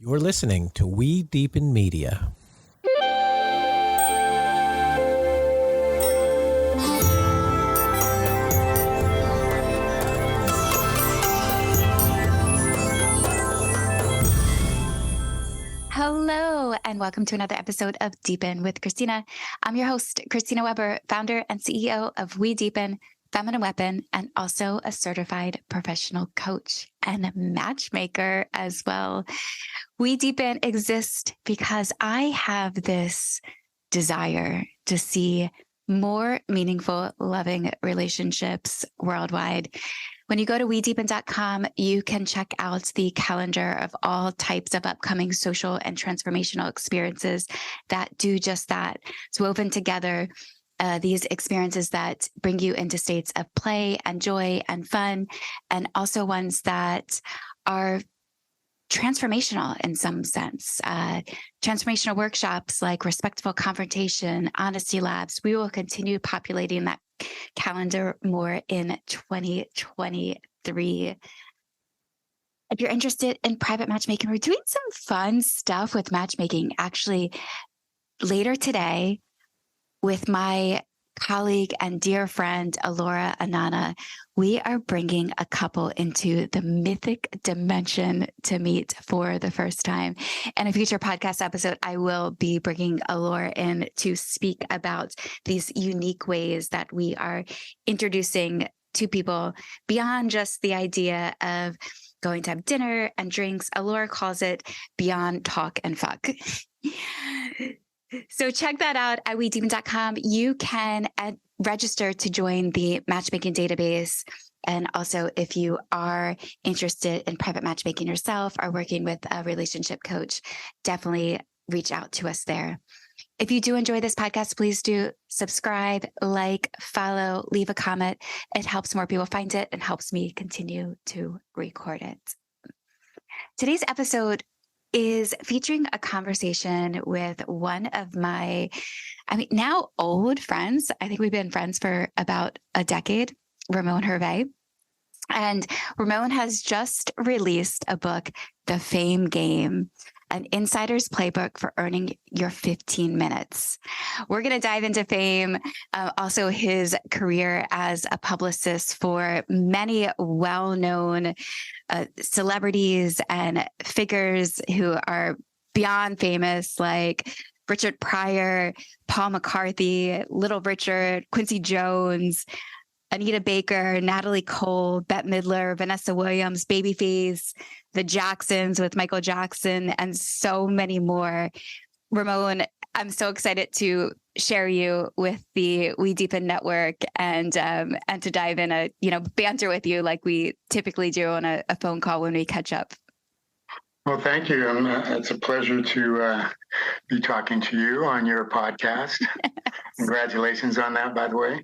You're listening to We Deepen Media. Hello, and welcome to another episode of Deepen with Christina. I'm your host, Christina Weber, founder and CEO of We Deepen, Feminine Weapon, and also a certified professional coach and matchmaker as well. We Deepen exists because I have this desire to see more meaningful, loving relationships worldwide. When you go to wedeepen.com, you can check out the calendar of all types of upcoming social and transformational experiences that do just that. It's woven together these experiences that bring you into states of play and joy and fun, and also ones that are transformational in some sense. Transformational workshops like Respectful Confrontation, Honesty Labs. We will continue populating that calendar more in 2023. If you're interested in private matchmaking, we're doing some fun stuff with matchmaking actually later today with my colleague and dear friend, Alora Anana. We are bringing a couple into the mythic dimension to meet for the first time. In a future podcast episode, I will be bringing Alora in to speak about these unique ways that we are introducing to people beyond just the idea of going to have dinner and drinks. Alora calls it beyond talk and fuck. So check that out at wedeepen.com. You can register to join the matchmaking database. And also, if you are interested in private matchmaking yourself or working with a relationship coach, definitely reach out to us there. If you do enjoy this podcast, please do subscribe, like, follow, leave a comment. It helps more people find it and helps me continue to record it. Today's episode is featuring a conversation with one of my, now old friends. I think we've been friends for about a decade, Ramon Hervey. And Ramon has just released a book, The Fame Game, an insider's playbook for earning your 15 minutes. We're going to dive into fame, also his career as a publicist for many well-known celebrities and figures who are beyond famous, like Richard Pryor, Paul McCarthy, Little Richard, Quincy Jones, Anita Baker, Natalie Cole, Bette Midler, Vanessa Williams, Babyface, the Jacksons with Michael Jackson, and so many more. Ramon, I'm so excited to share you with the We Deepen network and to dive in banter with you like we typically do on a phone call when we catch up. Well, thank you. It's a pleasure to be talking to you on your podcast. Congratulations on that, by the way.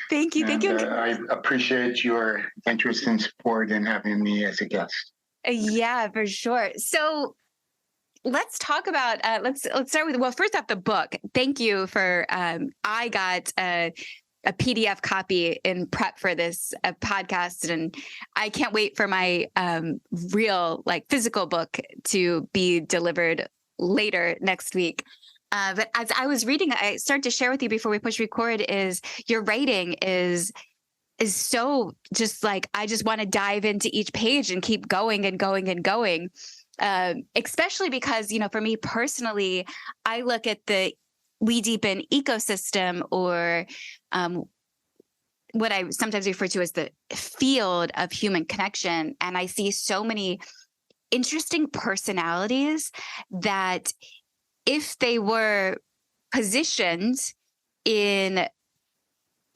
Thank you. Thank you. I appreciate your interest and support in having me as a guest. Yeah, for sure. So let's talk about, let's start with, well, first off, the book. Thank you for, I got a PDF copy in prep for this podcast, and I can't wait for my real physical book to be delivered later next week. But as I was reading, I started to share with you before we push record is your writing is so just like, I just want to dive into each page and keep going and going and going. Especially because, for me personally, I look at the We Deepen ecosystem, or what I sometimes refer to as the field of human connection. And I see so many interesting personalities that if they were positioned in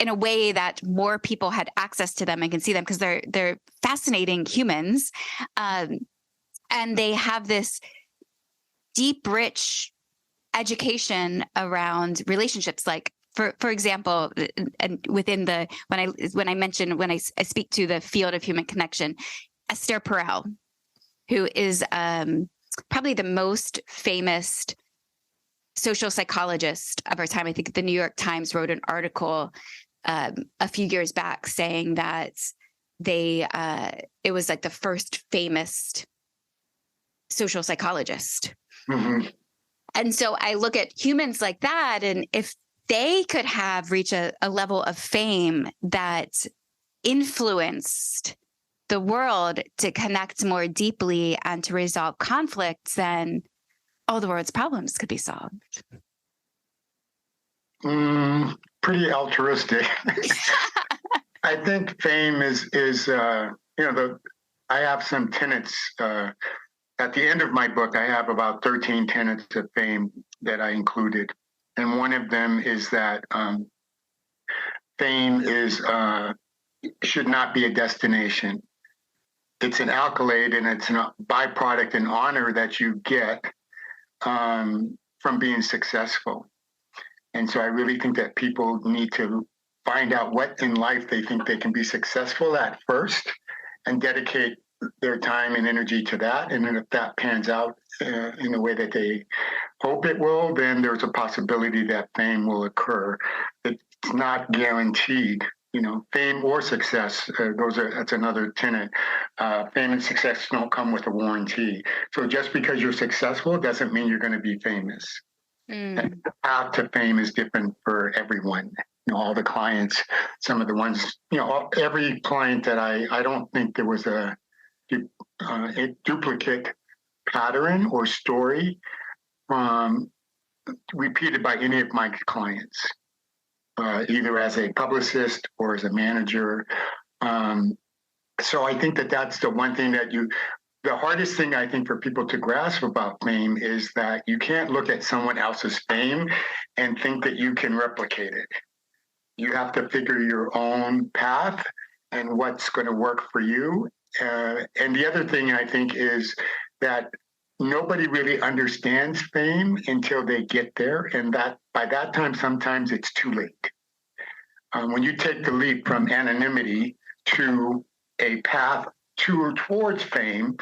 a way that more people had access to them and can see them, because they're fascinating humans, and they have this deep, rich education around relationships. Like for example, and within the when I speak to the field of human connection, Esther Perel, who is probably the most famous social psychologist of our time. I think the New York Times wrote an article a few years back saying that it was like the first famous social psychologist. Mm-hmm. And so I look at humans like that, and if they could reach a level of fame that influenced the world to connect more deeply and to resolve conflicts, then all the world's problems could be solved. Pretty altruistic. I think fame is I have some tenets. At the end of my book, I have about 13 tenets of fame that I included. And one of them is that fame should not be a destination. It's an accolade and it's a byproduct and honor that you get from being successful. And so I really think that people need to find out what in life they think they can be successful at first and dedicate their time and energy to that. And then if that pans out in the way that they hope it will, then there's a possibility that fame will occur. It's not guaranteed. Fame or success, that's another tenet. Fame and success don't come with a warranty. So just because you're successful doesn't mean you're going to be famous. And the path to fame is different for everyone. All the clients, some of the ones, every client that I don't think there was a duplicate pattern or story repeated by any of my clients, either as a publicist or as a manager. So I think that that's the one thing that the hardest thing I think for people to grasp about fame is that you can't look at someone else's fame and think that you can replicate it. You have to figure your own path and what's going to work for you. And the other thing I think is that nobody really understands fame until they get there. And that by that time, sometimes it's too late. When you take the leap from anonymity to a path towards fame,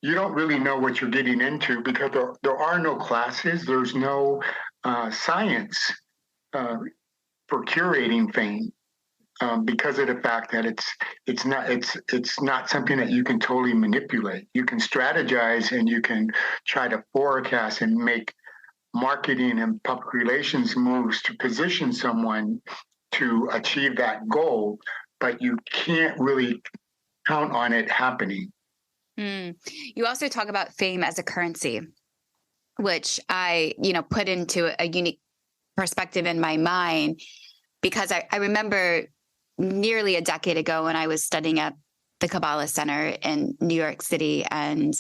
you don't really know what you're getting into because there are no classes. There's no science for curating fame. Because of the fact that it's not something that you can totally manipulate. You can strategize and you can try to forecast and make marketing and public relations moves to position someone to achieve that goal, but you can't really count on it happening. You also talk about fame as a currency, which I, put into a unique perspective in my mind, because I remember nearly a decade ago when I was studying at the Kabbalah Center in New York City. And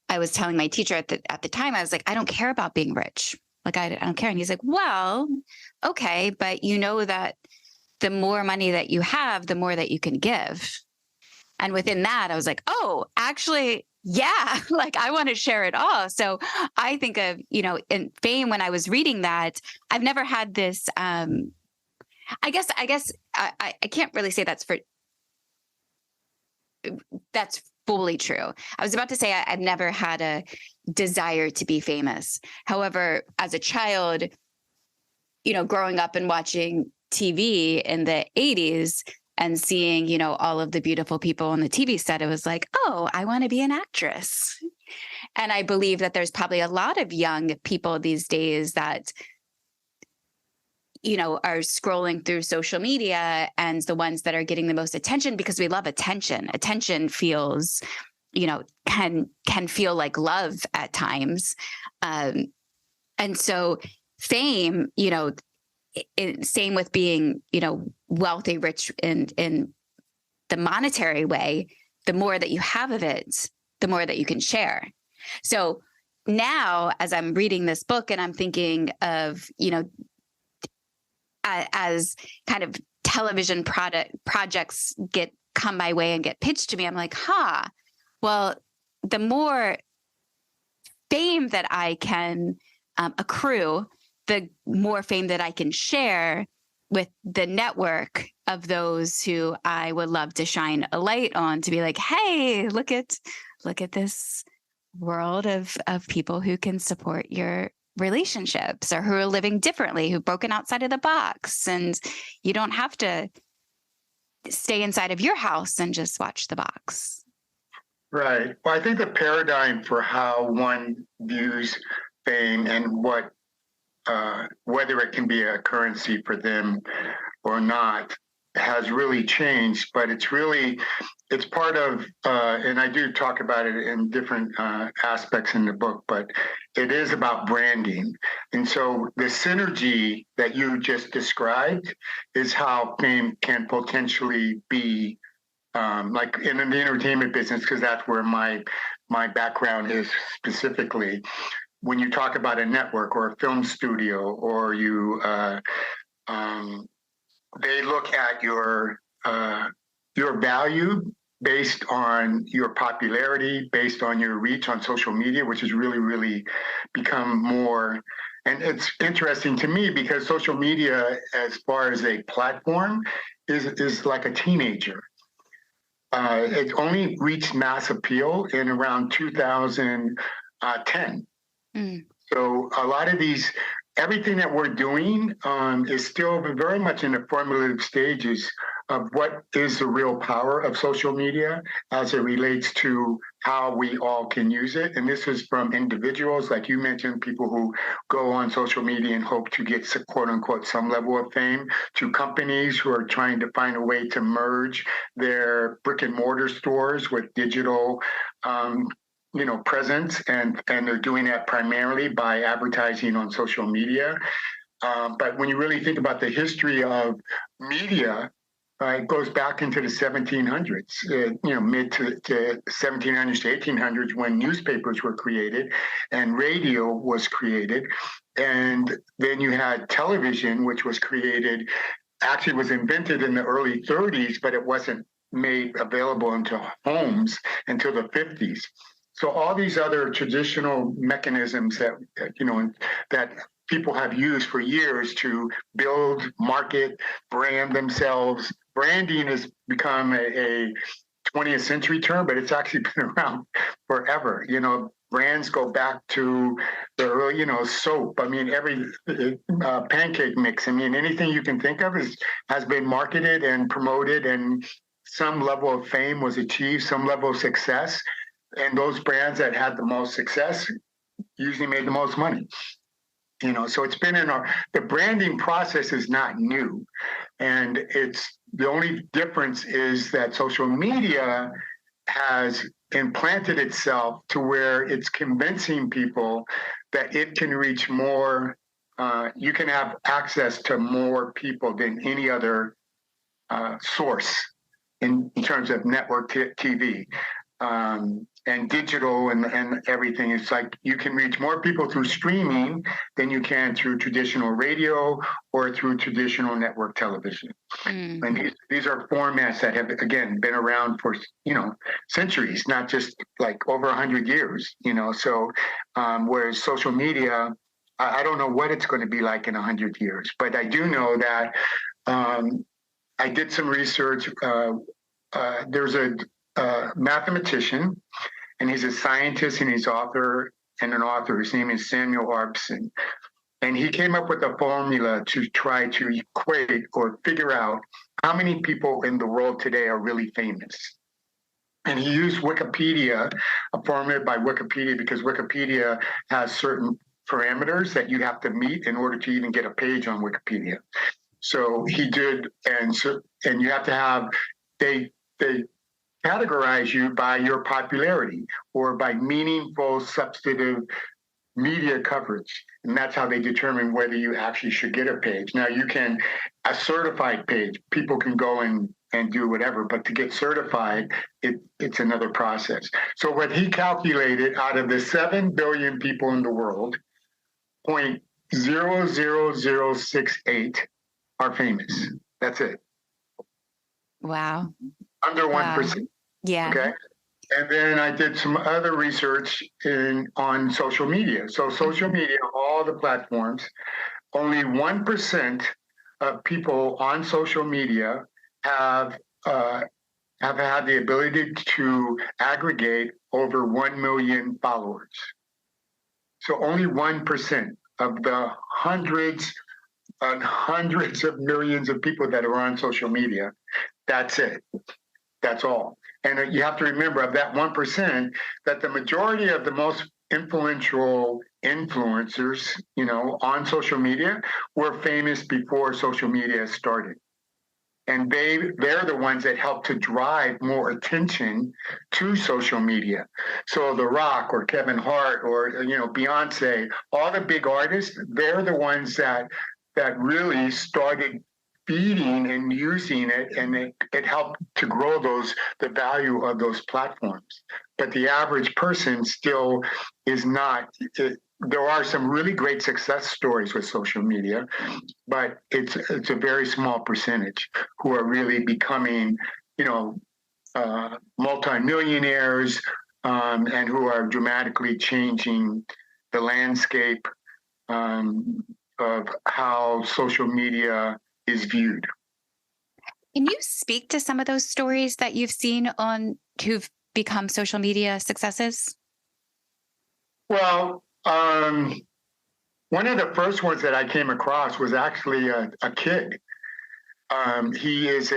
I was telling my teacher at the time, I was like, I don't care about being rich. Like, I don't care. And he's like, well, okay, but you know that the more money that you have, the more that you can give. And within that, I was like, oh, actually, yeah, like I want to share it all. So I think of, in fame, when I was reading that, I've never had this, I guess I can't really say that's fully true. I was about to say I've never had a desire to be famous. However, as a child, growing up and watching TV in the 80s and seeing, all of the beautiful people on the TV set, it was like, oh, I want to be an actress. And I believe that there's probably a lot of young people these days that are scrolling through social media and the ones that are getting the most attention, because we love attention. Attention feels, can feel like love at times. And so fame, same with being, wealthy, rich in the monetary way, the more that you have of it, the more that you can share. So now as I'm reading this book and I'm thinking of, as kind of television projects come my way and get pitched to me, I'm like, well, the more fame that I can accrue, the more fame that I can share with the network of those who I would love to shine a light on, to be like, hey, look at this world of people who can support your relationships, or who are living differently, who've broken outside of the box. And you don't have to stay inside of your house and just watch the box. Right. Well, I think the paradigm for how one views fame and what whether it can be a currency for them or not has really changed. But it's part of, and I do talk about it in different aspects in the book, but it is about branding. And so the synergy that you just described is how fame can potentially be, like in the entertainment business, because that's where my background is specifically. When you talk about a network or a film studio, or they look at your value based on your popularity, based on your reach on social media, which has really, really become more. And it's interesting to me because social media, as far as a platform, is like a teenager. It only reached mass appeal in around 2010. So a lot of everything that we're doing is still very much in the formative stages of what is the real power of social media as it relates to how we all can use it. And this is from individuals, like you mentioned, people who go on social media and hope to get quote unquote some level of fame, to companies who are trying to find a way to merge their brick and mortar stores with digital presence, and they're doing that primarily by advertising on social media. But when you really think about the history of media, it goes back into the 1700s, mid to 1700s to 1800s, when newspapers were created and radio was created. And then you had television, which was created, actually was invented in the early 30s, but it wasn't made available into homes until the 50s. So all these other traditional mechanisms that people have used for years to build, market, brand themselves. Branding has become a 20th century term, but it's actually been around forever. Brands go back to the early, soap. I mean, every pancake mix. I mean, anything you can think of has been marketed and promoted, and some level of fame was achieved, some level of success. And those brands that had the most success usually made the most money. So it's been the branding process is not new. And the only difference is that social media has implanted itself to where it's convincing people that it can reach more, you can have access to more people than any other source in terms of network TV. And digital and everything. It's like you can reach more people through streaming than you can through traditional radio or through traditional network television. And these are formats that have, again, been around for, centuries, not just like over 100 years, So whereas social media, I don't know what it's going to be like in 100 years, but I do know that I did some research. There's a mathematician, and he's a scientist and he's an author. His name is Samuel Arbson. And he came up with a formula to try to equate or figure out how many people in the world today are really famous. And he used Wikipedia, a formula by Wikipedia, because Wikipedia has certain parameters that you have to meet in order to even get a page on Wikipedia. So he did, and you have to have, they categorize you by your popularity or by meaningful substantive media coverage. And that's how they determine whether you actually should get a page. Now a certified page, people can go and do whatever, but to get certified, it's another process. So what he calculated, out of the 7 billion people in the world, 0.00068 are famous. That's it. Wow. Under 1%. Yeah. Okay. And then I did some other research on social media. So social media, all the platforms, only 1% of people on social media have had the ability to aggregate over 1 million followers. So only 1% of the hundreds and hundreds of millions of people that are on social media. That's it. That's all. And you have to remember, of that 1%, that the majority of the most influential influencers, on social media were famous before social media started. And they're the ones that help to drive more attention to social media. So The Rock or Kevin Hart or Beyonce, all the big artists, they're the ones that really started feeding and using it, and it helped to grow the value of those platforms. But the average person still is not. There are some really great success stories with social media, but it's a very small percentage who are really becoming, multimillionaires, and who are dramatically changing the landscape of how social media is viewed. Can you speak to some of those stories that you've seen who've become social media successes? Well, one of the first ones that I came across was actually a kid. His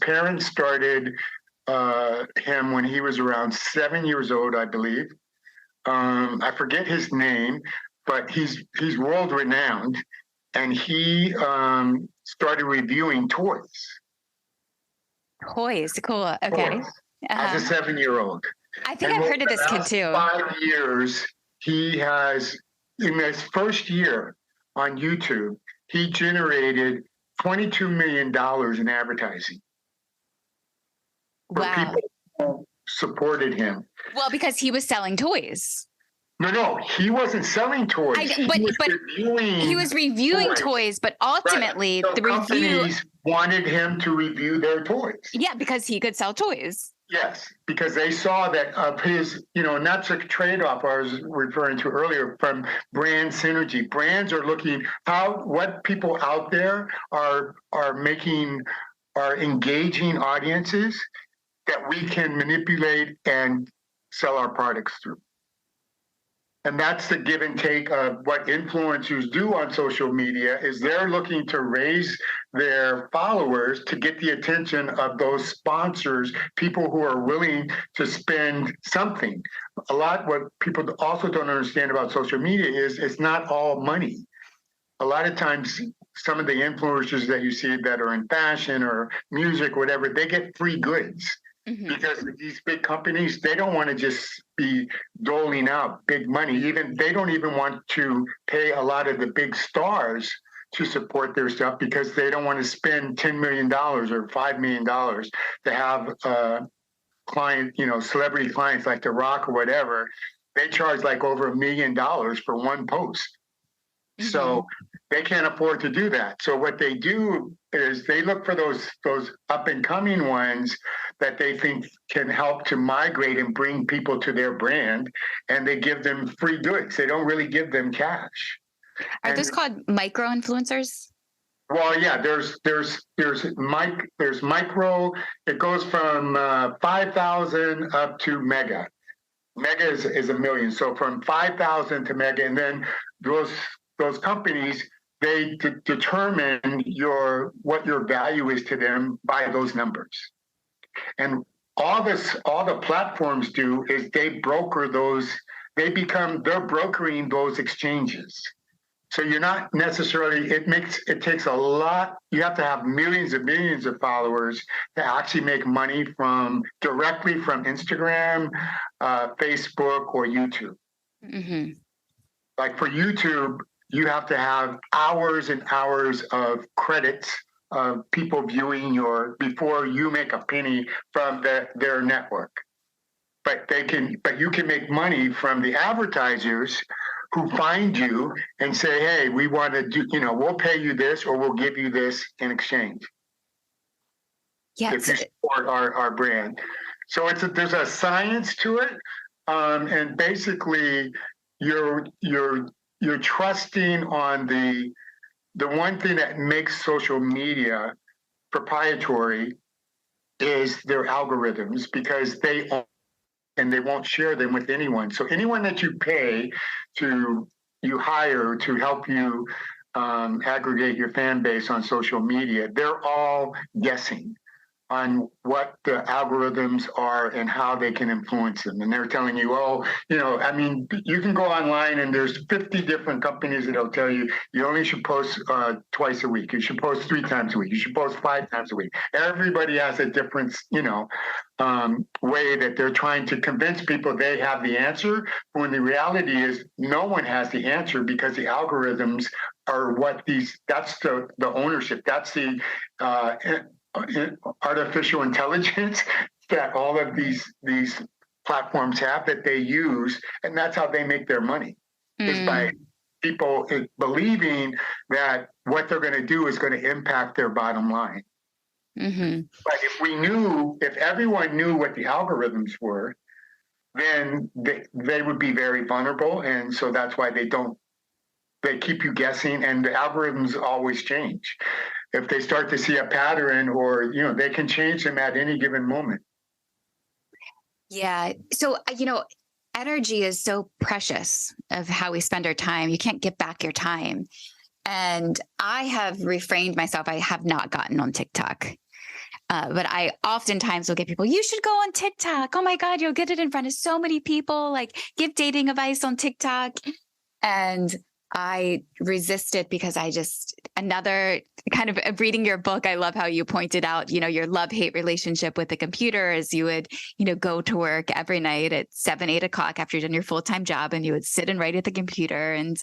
parents started him when he was around 7 years old, I believe. I forget his name, but he's world renowned, and he started reviewing toys. Toys, cool. Okay. Toys, as a 7-year-old. I think I've heard of this kid too. 5 years, he has, in his first year on YouTube, he generated $22 million in advertising. For people who supported him. Well, because he was selling toys. No, he wasn't selling toys. He was reviewing toys, but ultimately right. So the companies wanted him to review their toys. Yeah, because he could sell toys. Yes, because they saw that of his, and that's a trade-off I was referring to earlier from brand synergy. Brands are looking what people out there are engaging audiences that we can manipulate and sell our products through. And that's the give and take of what influencers do on social media is they're looking to raise their followers to get the attention of those sponsors, people who are willing to spend something. What people also don't understand about social media is it's not all money. A lot of times, some of the influencers that you see that are in fashion or music, whatever, they get free goods. Mm-hmm. Because these big companies, they don't want to just be doling out big money. They don't even want to pay a lot of the big stars to support their stuff because they don't want to spend $10 million or $5 million to have celebrity clients like The Rock or whatever. They charge like over $1 million for one post. Mm-hmm. So they can't afford to do that. So what they do is they look for those up and coming ones that they think can help to migrate and bring people to their brand, and they give them free goods. They don't really give them cash. Are those called micro influencers? Well, yeah. There's micro. It goes from 5,000 up to mega. Mega is $1 million. So from 5,000 to mega, and then those companies, they determine what your value is to them by those numbers. And all the platforms do is they're brokering those exchanges. So you're not necessarily, it takes a lot. You have to have millions and millions of followers to actually make money directly from Instagram, Facebook, or YouTube. Mm-hmm. Like for YouTube, you have to have hours and hours of credits of people viewing before you make a penny from their network. But you can make money from the advertisers who find you and say, hey, we want to do, we'll pay you this or we'll give you this in exchange. Yes. If you support our brand. So there's a science to it. And basically you're trusting on the one thing that makes social media proprietary is their algorithms, because they won't share them with anyone. So anyone that you hire to help you aggregate your fan base on social media, they're all guessing. on what the algorithms are and how they can influence them. And they're telling you, oh, I mean, you can go online and there's 50 different companies that'll tell you you only should post twice a week. You should post 3 times a week. You should post 5 times a week. Everybody has a different, way that they're trying to convince people they have the answer. When the reality is no one has the answer, because the algorithms are that's the ownership. That's the artificial intelligence that all of these platforms have that they use, and that's how they make their money, is by people believing that what they're going to do is going to impact their bottom line. Mm-hmm. But if everyone knew what the algorithms were, then they would be very vulnerable, and so that's why they keep you guessing, and the algorithms always change. If they start to see a pattern, or they can change them at any given moment. Yeah. So energy is so precious of how we spend our time. You can't get back your time. And I have refrained myself. I have not gotten on TikTok. But I oftentimes will get people, you should go on TikTok. Oh my God, you'll get it in front of so many people. Like, give dating advice on TikTok. And I resist it because another kind of reading your book, I love how you pointed out, your love-hate relationship with the computer is you would, go to work every night at 7, 8 o'clock after you've done your full-time job, and you would sit and write at the computer. And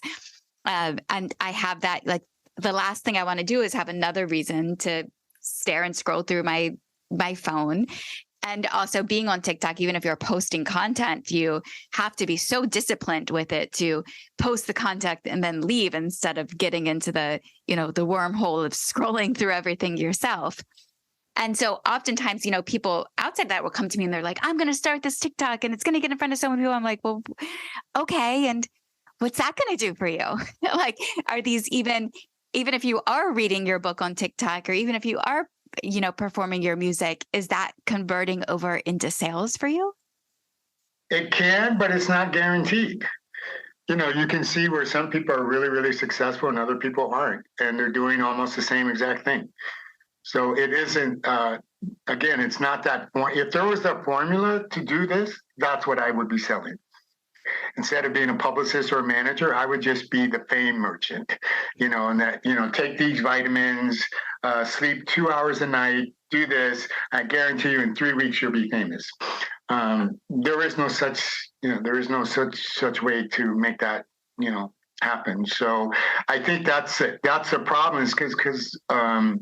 I have that, like, the last thing I want to do is have another reason to stare and scroll through my phone. And also being on TikTok, even if you're posting content, you have to be so disciplined with it to post the content and then leave, instead of getting into the wormhole of scrolling through everything yourself. And so oftentimes, people outside that will come to me and they're like, I'm going to start this TikTok and it's going to get in front of so many people. I'm like, well, okay. And what's that going to do for you? Like, are these even if you are reading your book on TikTok, or even if you are performing your music, is that converting over into sales for you? It can, but it's not guaranteed. You can see where some people are really, really successful and other people aren't, and they're doing almost the same exact thing. So it isn't, again, it's not that. If there was a formula to do this, that's what I would be selling. Instead of being a publicist or a manager, I would just be the fame merchant, and that, take these vitamins, sleep 2 hours a night, do this. I guarantee you in 3 weeks, you'll be famous. There is no such way to make that, happen. So I think that's it. That's the problem, is because I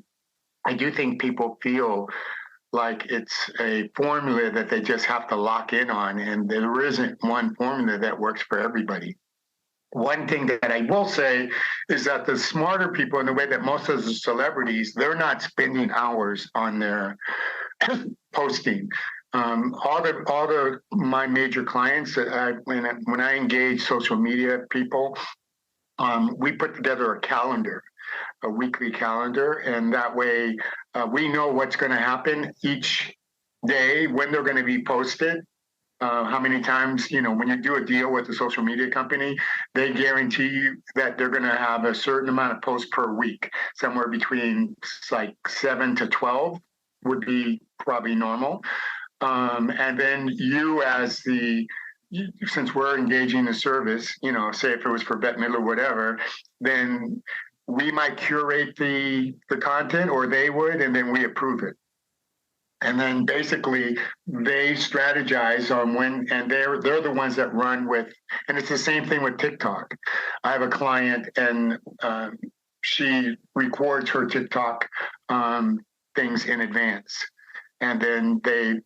do think people feel like it's a formula that they just have to lock in on, and there isn't one formula that works for everybody. One thing that I will say is that the smarter people, in the way that most of the celebrities, they're not spending hours on their posting. My major clients, when I engage social media people, we put together a weekly calendar, and that way we know what's going to happen each day, when they're going to be posted, how many times, when you do a deal with a social media company, they guarantee you that they're going to have a certain amount of posts per week, somewhere between like 7 to 12 would be probably normal. And then since we're engaging the service, say if it was for Bette Midler or whatever, then we might curate the content, or they would, and then we approve it. And then basically they strategize on when, and they're the ones that run with, and it's the same thing with TikTok. I have a client, and she records her TikTok things in advance. And then the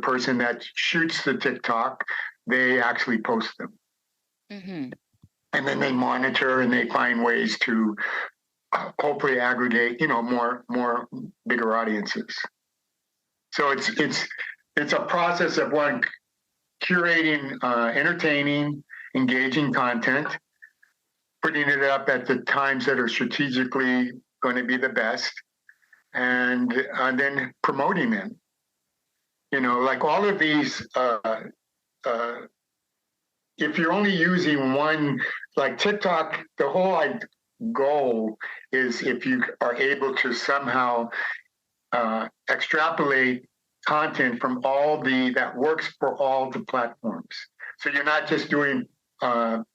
person that shoots the TikTok, they actually post them. Mm-hmm. And then they monitor and they find ways to hopefully aggregate, more bigger audiences. So it's a process of one, curating entertaining, engaging content, putting it up at the times that are strategically going to be the best, and then promoting them. Like all of these, if you're only using one, like TikTok, the whole goal is if you are able to somehow extrapolate content from that works for all the platforms. So you're not just doing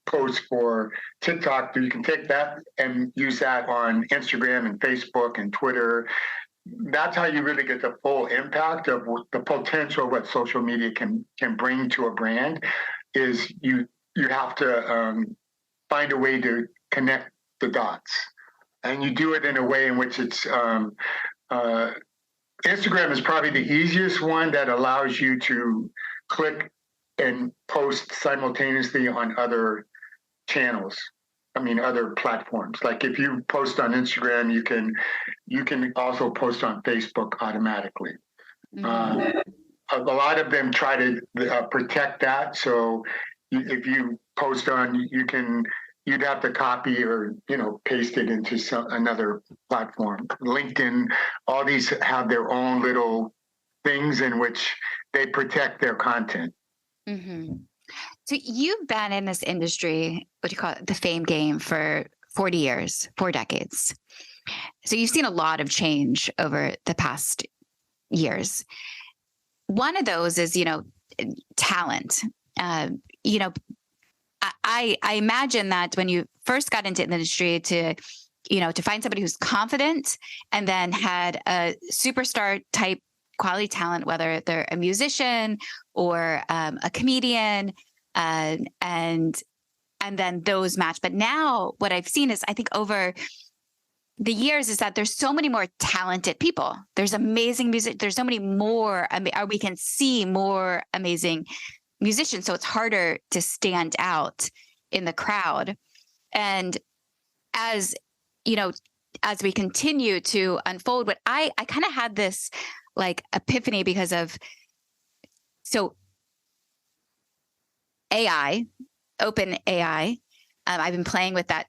posts for TikTok. You can take that and use that on Instagram and Facebook and Twitter. That's how you really get the full impact of the potential of what social media can bring to a brand. Is you have to find a way to connect the dots, and you do it in a way in which it's Instagram is probably the easiest one that allows you to click and post simultaneously on other channels. Other platforms. Like if you post on Instagram, you can also post on Facebook automatically. Mm-hmm. A lot of them try to protect that. So if you post on, you'd have to copy or paste it into another platform. LinkedIn, all these have their own little things in which they protect their content. Mm-hmm. So you've been in this industry, what do you call it, the fame game, for 40 years, 4 decades. So you've seen a lot of change over the past years. One of those is, talent. I imagine that when you first got into the industry to find somebody who's confident and then had a superstar type quality talent, whether they're a musician or a comedian, and then those match. But now what I've seen is, I think over the years, is that there's so many more talented people. There's amazing music. There's so many more, we can see more amazing musicians. So it's harder to stand out in the crowd. And as we continue to unfold, what I kind of had this like epiphany because of, so AI, open AI, I've been playing with that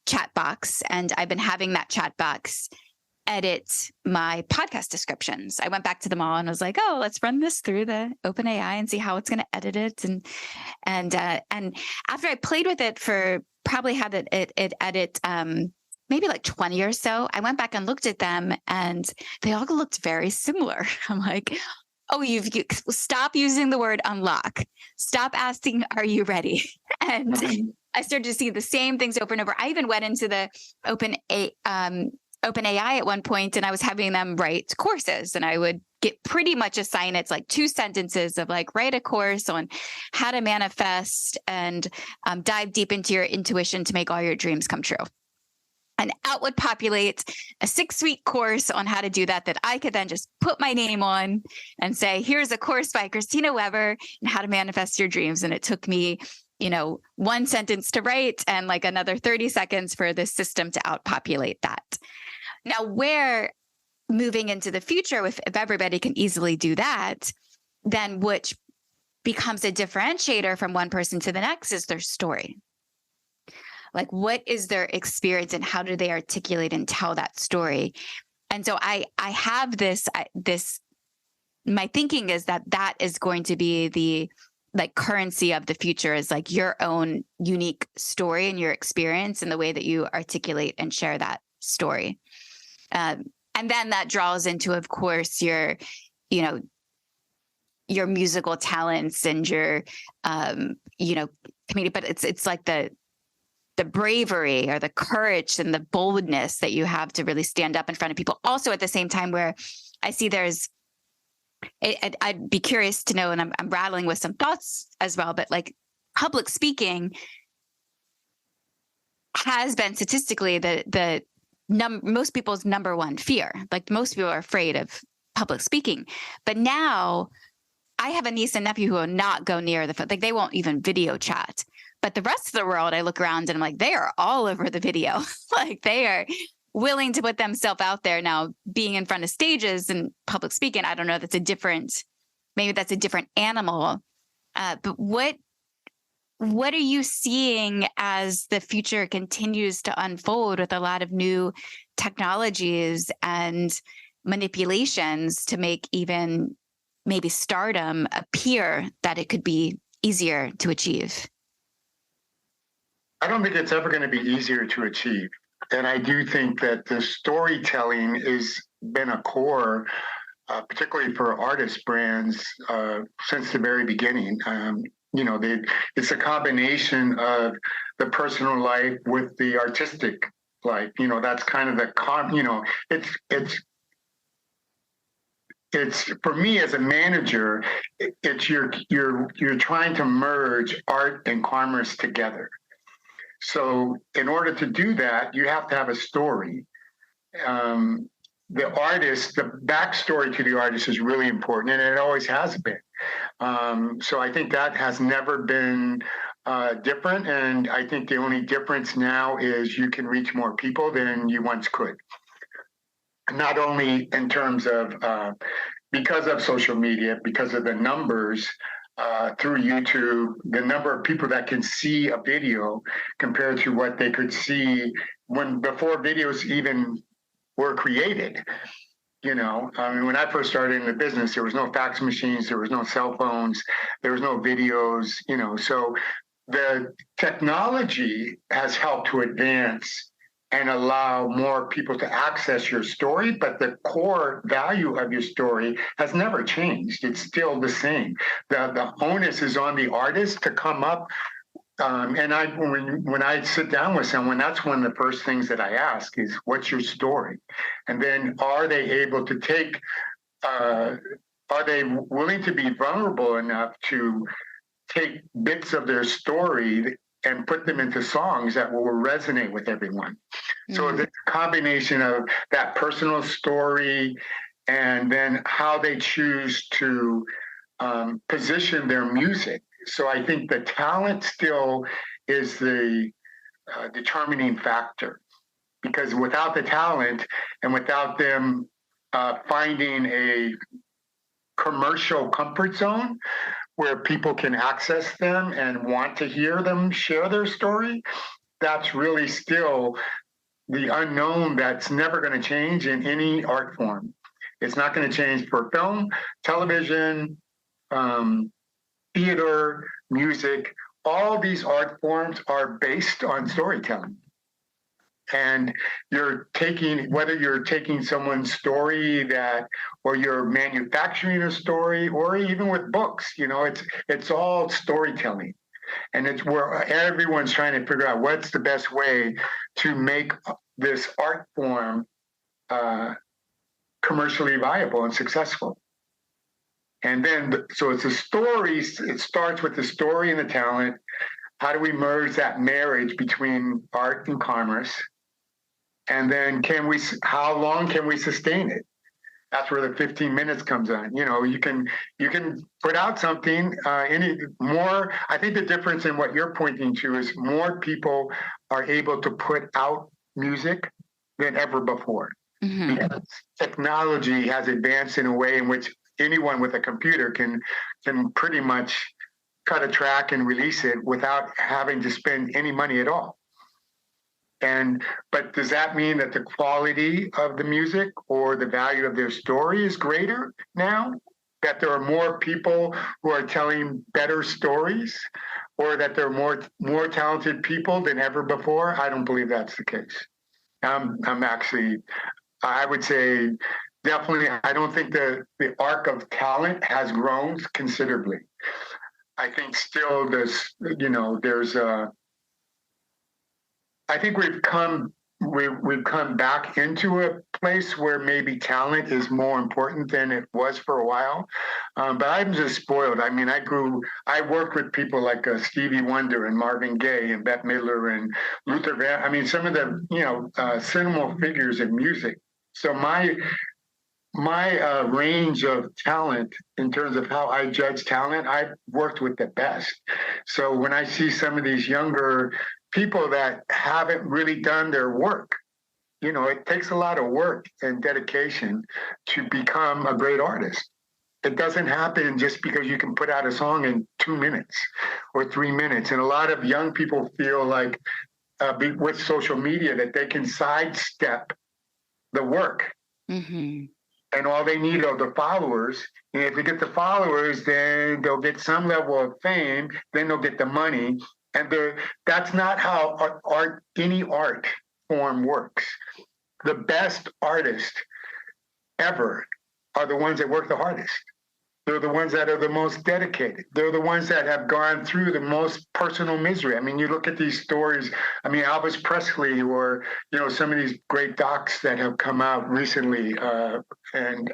chat box, and I've been having that chat box edit my podcast descriptions. I went back to them all and was like, oh, let's run this through the open AI and see how it's going to edit it. And after I played with it for, probably had it edit maybe like 20 or so, I went back and looked at them and they all looked very similar. I'm like, oh, you stop using the word unlock. Stop asking, are you ready? And I started to see the same things over and over. I even went into the open AI at one point, and I was having them write courses, and I would get pretty much assign it's like 2 sentences of like, write a course on how to manifest and dive deep into your intuition to make all your dreams come true. And out would populate a 6-week course on how to do that I could then just put my name on and say, here's a course by Christina Weber and how to manifest your dreams. And it took me, 1 sentence to write and like another 30 seconds for this system to outpopulate that. Now, where moving into the future, if everybody can easily do that, then which becomes a differentiator from one person to the next is their story. Like, what is their experience and how do they articulate and tell that story? And so I have this, my thinking is that is going to be the like currency of the future, is like your own unique story and your experience and the way that you articulate and share that story. And then that draws into, of course, your musical talents and your, community, but it's like the bravery or the courage and the boldness that you have to really stand up in front of people. Also at the same time, where I see I'd be curious to know, and I'm rattling with some thoughts as well, but like public speaking has been statistically most people's number one fear. Like most people are afraid of public speaking, but now I have a niece and nephew who will not go near the phone. Like they won't even video chat. But the rest of the world, I look around and I'm like, they are all over the video. Like they are willing to put themselves out there now, being in front of stages and public speaking. I don't know. Maybe that's a different animal. But what are you seeing as the future continues to unfold with a lot of new technologies and manipulations to make even maybe stardom appear that it could be easier to achieve? I don't think it's ever going to be easier to achieve. And I do think that the storytelling has been a core, particularly for artist brands, since the very beginning. It's a combination of the personal life with the artistic life. That's kind of it's for me as a manager, it's you're trying to merge art and commerce together. So in order to do that, you have to have a story. The backstory to the artist is really important, and it always has been. So I think that has never been different, and I think the only difference now is you can reach more people than you once could. Not only in terms of because of social media, because of the numbers through YouTube, the number of people that can see a video compared to what they could see before videos even were created. When I first started in the business, there was no fax machines, there was no cell phones, there was no videos, so the technology has helped to advance and allow more people to access your story, but the core value of your story has never changed. It's still the same. The onus is on the artist to come up. And when I sit down with someone, that's one of the first things that I ask is, what's your story? And then are they able to are they willing to be vulnerable enough to take bits of their story and put them into songs that will resonate with everyone? Mm-hmm. So the combination of that personal story and then how they choose to position their music. So I think the talent still is the determining factor, because without the talent and without them finding a commercial comfort zone where people can access them and want to hear them share their story, that's really still the unknown that's never going to change in any art form. It's not going to change for film, television, theater, music. All these art forms are based on storytelling. And whether you're taking someone's story or you're manufacturing a story, or even with books, it's all storytelling. And it's where everyone's trying to figure out what's the best way to make this art form commercially viable and successful. And then, so it's a story. It starts with the story and the talent. How do we merge that marriage between art and commerce? And then how long can we sustain it? That's where the 15 minutes comes on. You can put out something I think the difference in what you're pointing to is more people are able to put out music than ever before. Mm-hmm. Because technology has advanced in a way in which anyone with a computer can pretty much cut a track and release it without having to spend any money at all. But does that mean that the quality of the music or the value of their story is greater now? That there are more people who are telling better stories, or that there are more talented people than ever before? I don't believe that's the case. I would say definitely, I don't think the arc of talent has grown considerably. I think still I think we've come back into a place where maybe talent is more important than it was for a while. But I'm just spoiled. I mean, I worked with people like Stevie Wonder and Marvin Gaye and Bette Midler and Luther Van. I mean, some of the seminal figures in music. So my range of talent in terms of how I judge talent, I've worked with the best. So when I see some of these younger people that haven't really done their work, it takes a lot of work and dedication to become a great artist. It doesn't happen just because you can put out a song in 2 minutes or 3 minutes. And a lot of young people feel like with social media that they can sidestep the work. Mm-hmm. And all they need are the followers. And if they get the followers, then they'll get some level of fame, then they'll get the money. And that's not how any art form works. The best artists ever are the ones that work the hardest. They're the ones that are the most dedicated. They're the ones that have gone through the most personal misery. I mean, you look at these stories. I mean, Elvis Presley, or some of these great docs that have come out recently, and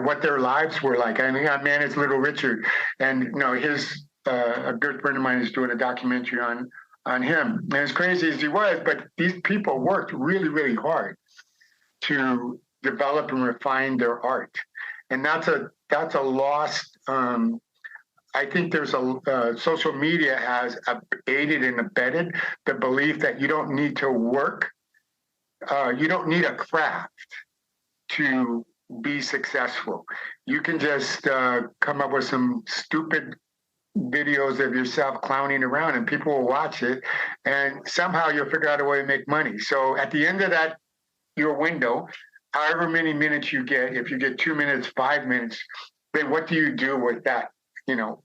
what their lives were like. I mean, I managed Little Richard, and his a good friend of mine is doing a documentary on him. And as crazy as he was, but these people worked really, really hard to develop and refine their art, and that's a lost. I think there's social media has aided and abetted the belief that you don't need to work, you don't need a craft to be successful. You can just come up with some stupid videos of yourself clowning around, and people will watch it, and somehow you'll figure out a way to make money. So at the end of your window, however many minutes you get, if you get 2 minutes, 5 minutes, then what do you do with that,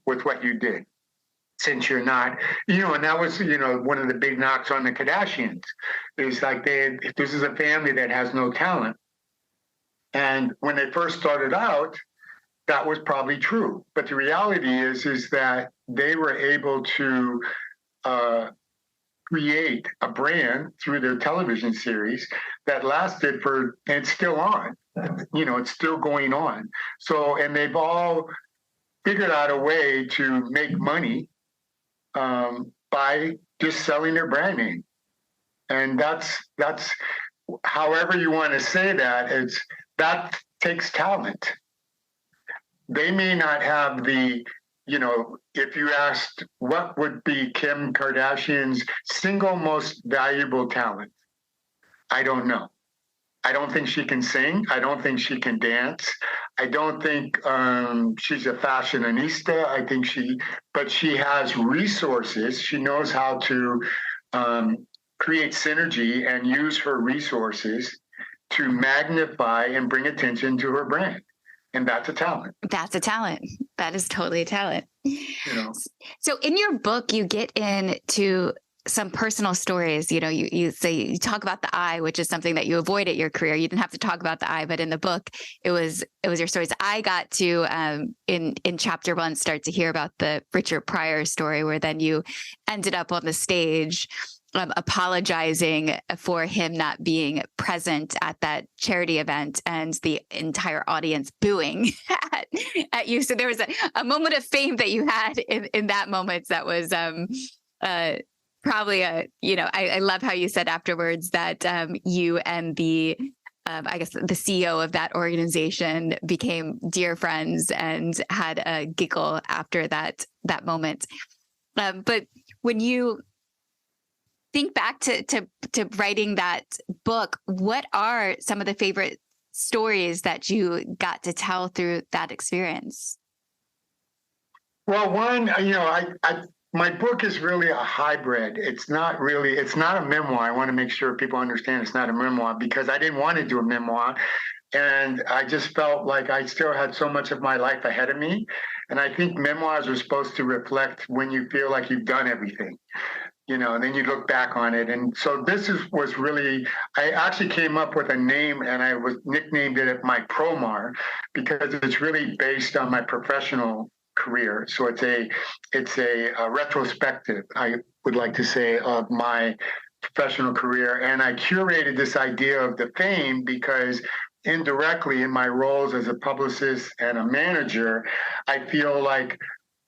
with what you did? Since you're not, and that was, one of the big knocks on the Kardashians is like this is a family that has no talent. And when they first started out, that was probably true. But the reality is that they were able to create a brand through their television series that lasted and it's still on. It's still going on. So, and they've all figured out a way to make money by just selling their brand name. And that's however you want to say that, that takes talent. They may not have if you asked what would be Kim Kardashian's single most valuable talent, I don't know. I don't think she can sing. I don't think she can dance. I don't think she's a fashionista. But she has resources. She knows how to create synergy and use her resources to magnify and bring attention to her brand. And that's a talent. That's a talent. That is totally a talent. So in your book, you get into some personal stories. You say you talk about the eye, which is something that you avoid at your career. You didn't have to talk about the eye, but in the book, it was your stories. I got to in chapter 1 start to hear about the Richard Pryor story, where then you ended up on the stage apologizing for him not being present at that charity event and the entire audience booing at you. So there was a moment of fame that you had in that moment that was probably I love how you said afterwards that you and the I guess the CEO of that organization became dear friends and had a giggle after that moment. But when you think back to writing that book, what are some of the favorite stories that you got to tell through that experience? Well, one, my book is really a hybrid. It's not a memoir. I want to make sure people understand it's not a memoir, because I didn't want to do a memoir. And I just felt like I still had so much of my life ahead of me. And I think memoirs are supposed to reflect when you feel like you've done everything. And then you look back on it. And so was really, I actually came up with a name, and I nicknamed it my Promar, because it's really based on my professional career. So it's a retrospective, I would like to say, of my professional career. And I curated this idea of the fame because indirectly in my roles as a publicist and a manager, I feel like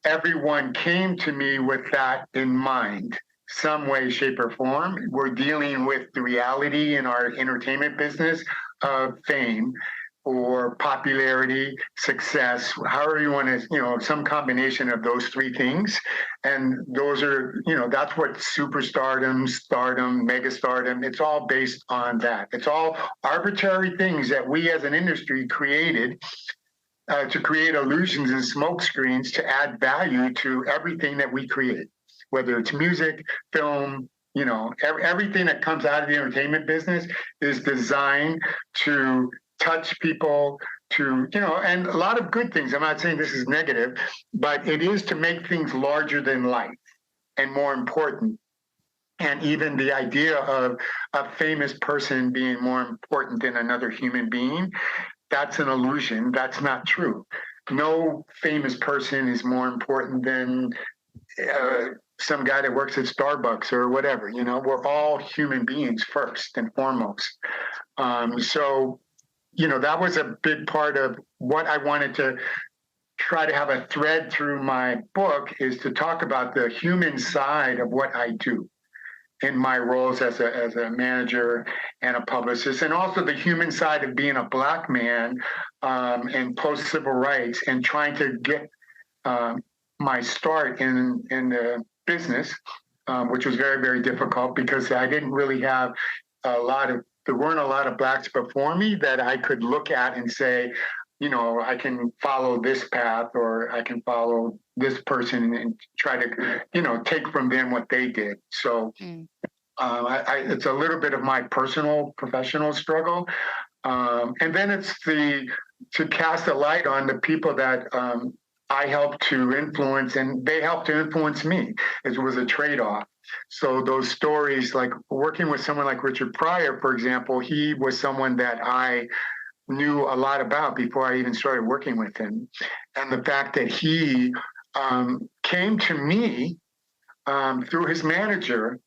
everyone came to me with that in mind. Some way, shape, or form. We're dealing with the reality in our entertainment business of fame or popularity, success, however you want to, some combination of those three things. And those are, that's what superstardom, stardom, megastardom, it's all based on that. It's all arbitrary things that we as an industry created to create illusions and smoke screens to add value to everything that we create. Whether it's music, film, everything that comes out of the entertainment business is designed to touch people, and a lot of good things. I'm not saying this is negative, but it is to make things larger than life and more important And even the idea of a famous person being more important than another human being, that's an illusion. That's not true. No famous person is more important than some guy that works at Starbucks or whatever. You know, we're all human beings first and foremost. So, you know, that was a big part of what I wanted to try to have a thread through my book, is to talk about the human side of what I do in my roles as a manager and a publicist, and also the human side of being a Black man and post-civil rights and trying to get my start in the business, which was very, very difficult because I didn't really have there weren't a lot of Blacks before me that I could look at and say, you know, I can follow this path, or I can follow this person and try to, you know, take from them what they did. So it's a little bit of my personal, professional struggle. And then it's to cast a light on the people that I helped to influence, and they helped to influence me. It was a trade-off. So those stories, like working with someone like Richard Pryor, for example, he was someone that I knew a lot about before I even started working with him. And the fact that he came to me through his manager,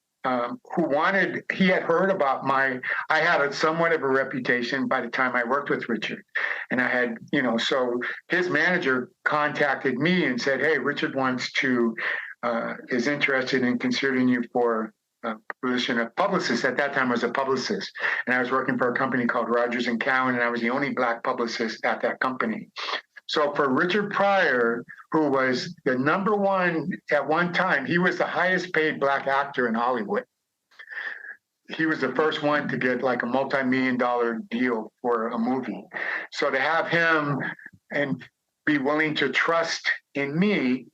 he had heard about I had somewhat of a reputation by the time I worked with Richard. And I had, you know, so his manager contacted me and said, hey, Richard is interested in considering you for position of publicist. At that time, I was a publicist, and I was working for a company called Rogers and Cowan, and I was the only Black publicist at that company. So for Richard Pryor, who was the number one at one time, he was the highest paid Black actor in Hollywood. He was the first one to get like a multi-million-dollar deal for a movie. So to have him and be willing to trust in me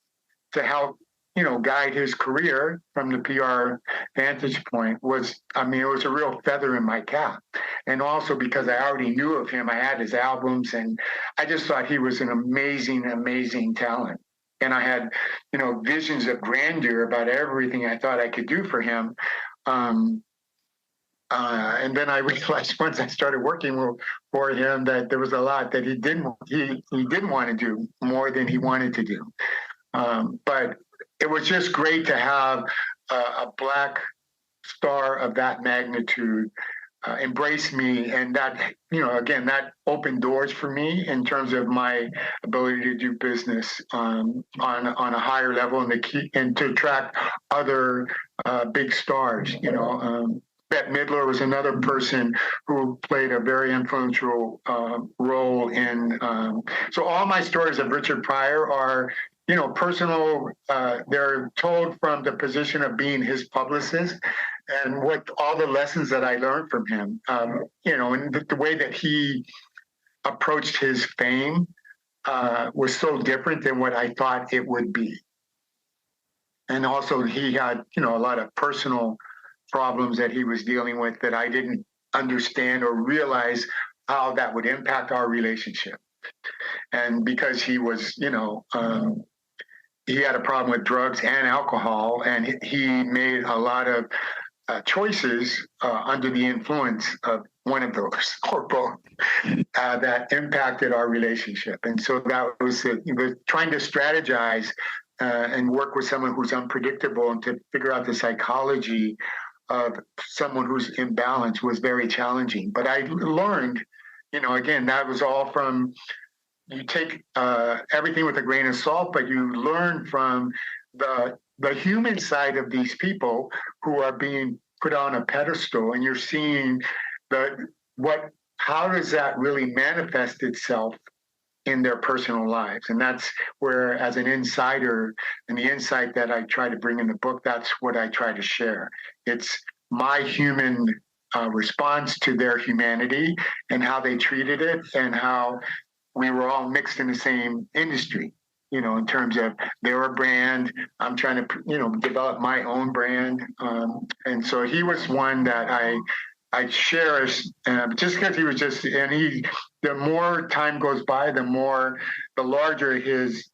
to help, you know, guide his career from the PR vantage point was a real feather in my cap. And also because I already knew of him, I had his albums, and I just thought he was an amazing, amazing talent. And I had, you know, visions of grandeur about everything I thought I could do for him. And then I realized once I started working for him that there was a lot that he didn't want to do more than he wanted to do. But it was just great to have a Black star of that magnitude embrace me, and that, you know, again, that opened doors for me in terms of my ability to do business on a higher level, and to attract other big stars. You know, Bette Midler was another person who played a very influential role in. So all my stories of Richard Pryor are, you know, personal. They're told from the position of being his publicist, and what all the lessons that I learned from him. You know, and the way that he approached his fame was so different than what I thought it would be. And also, he had, you know, a lot of personal problems that he was dealing with that I didn't understand or realize how that would impact our relationship. And because he was, you know, he had a problem with drugs and alcohol, and he made a lot of choices under the influence of one of those or both that impacted our relationship. And so that was trying to strategize and work with someone who's unpredictable, and to figure out the psychology of someone who's imbalanced was very challenging. But I learned, you know, again, that was all from, you take everything with a grain of salt, but you learn from the human side of these people who are being put on a pedestal, and you're seeing how does that really manifest itself in their personal lives. And that's where, as an insider, and the insight that I try to bring in the book, that's what I try to share. It's my human response to their humanity and how they treated it, and how we were all mixed in the same industry, you know, in terms of they're a brand, I'm trying to, you know, develop my own brand. And so he was one that I cherished, just because he was just, and the more time goes by, the larger his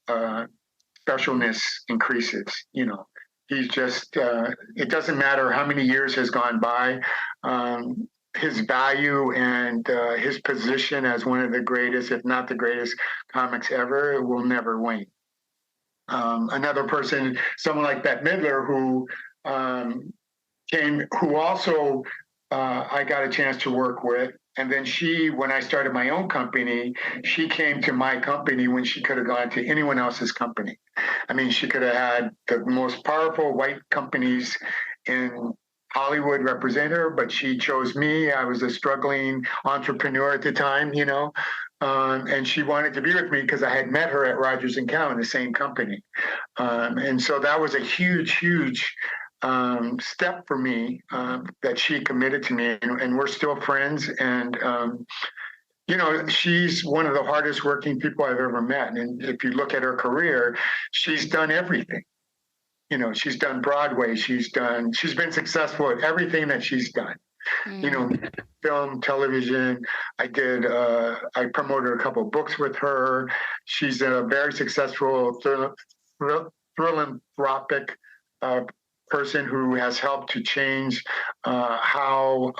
specialness increases, you know. He's just, it doesn't matter how many years has gone by. His value and his position as one of the greatest, if not the greatest comics ever, will never wane. Another person, someone like Bette Midler, who who also I got a chance to work with. And then when I started my own company, she came to my company when she could have gone to anyone else's company. I mean, she could have had the most powerful white companies in Hollywood represent her, but she chose me. I was a struggling entrepreneur at the time, and she wanted to be with me because I had met her at Rogers & Cowan, the same company. And so that was a huge, huge step for me that she committed to me, and we're still friends. And she's one of the hardest working people I've ever met. And if you look at her career, she's done everything. She's done Broadway. She's been successful at everything that she's done. Film, television. I promoted a couple of books with her. She's a very successful philanthropic person who has helped to change how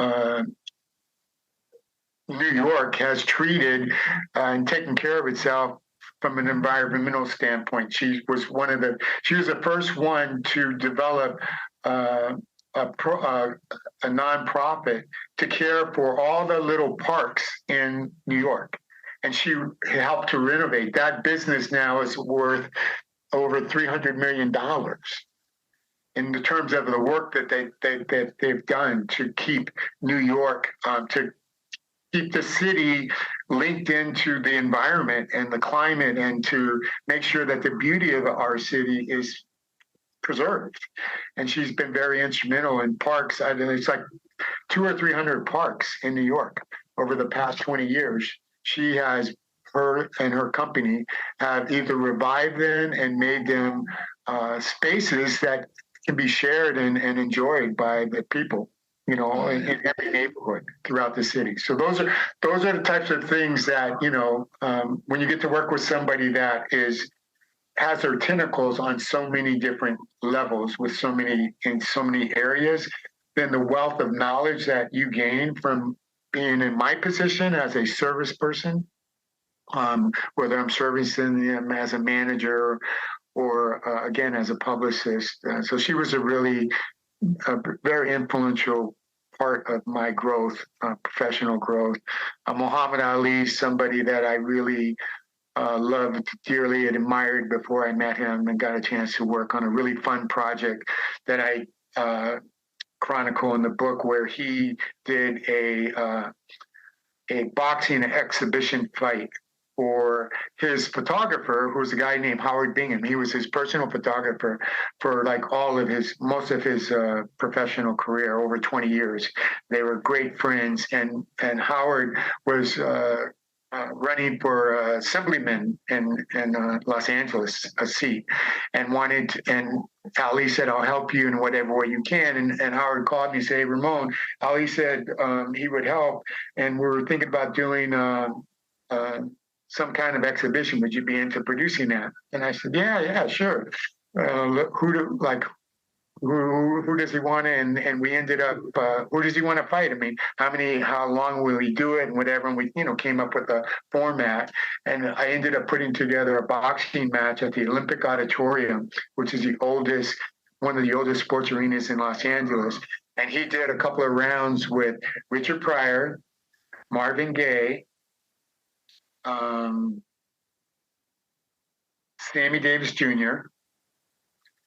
New York has treated and taken care of itself from an environmental standpoint. She was the first one to develop a nonprofit to care for all the little parks in New York. And she helped to renovate. That business now is worth over $300 million in the terms of the work that they've done to keep New York, to keep the city linked into the environment and the climate, and to make sure that the beauty of our city is preserved. And she's been very instrumental in parks. It's like 200 or 300 parks in New York over the past 20 years. Her and her company have either revived them and made them spaces that can be shared and enjoyed by the people, in every neighborhood throughout the city. So those are the types of things that, when you get to work with somebody that has their tentacles on so many different levels in so many areas, then the wealth of knowledge that you gain from being in my position as a service person, whether I'm servicing them as a manager or again as a publicist. So she was a very influential part of my growth, professional growth. Muhammad Ali, somebody that I really loved dearly and admired before I met him, and got a chance to work on a really fun project that I chronicle in the book, where he did a boxing exhibition fight for his photographer, who was a guy named Howard Bingham. He was his personal photographer for most of his professional career, over 20 years. They were great friends, and Howard was running for assemblyman in Los Angeles, a seat, and Ali said, "I'll help you in whatever way you can." And Howard called me and said, "Hey, Ramon, Ali said he would help, and we're thinking about doing some kind of exhibition. Would you be into producing that?" And I said, "Yeah, sure. Who does he want? And we ended up, who does he want to fight? I mean, how long will he do it and whatever?" And we, came up with a format. And I ended up putting together a boxing match at the Olympic Auditorium, which is one of the oldest sports arenas in Los Angeles. And he did a couple of rounds with Richard Pryor, Marvin Gaye, Sammy Davis Jr.,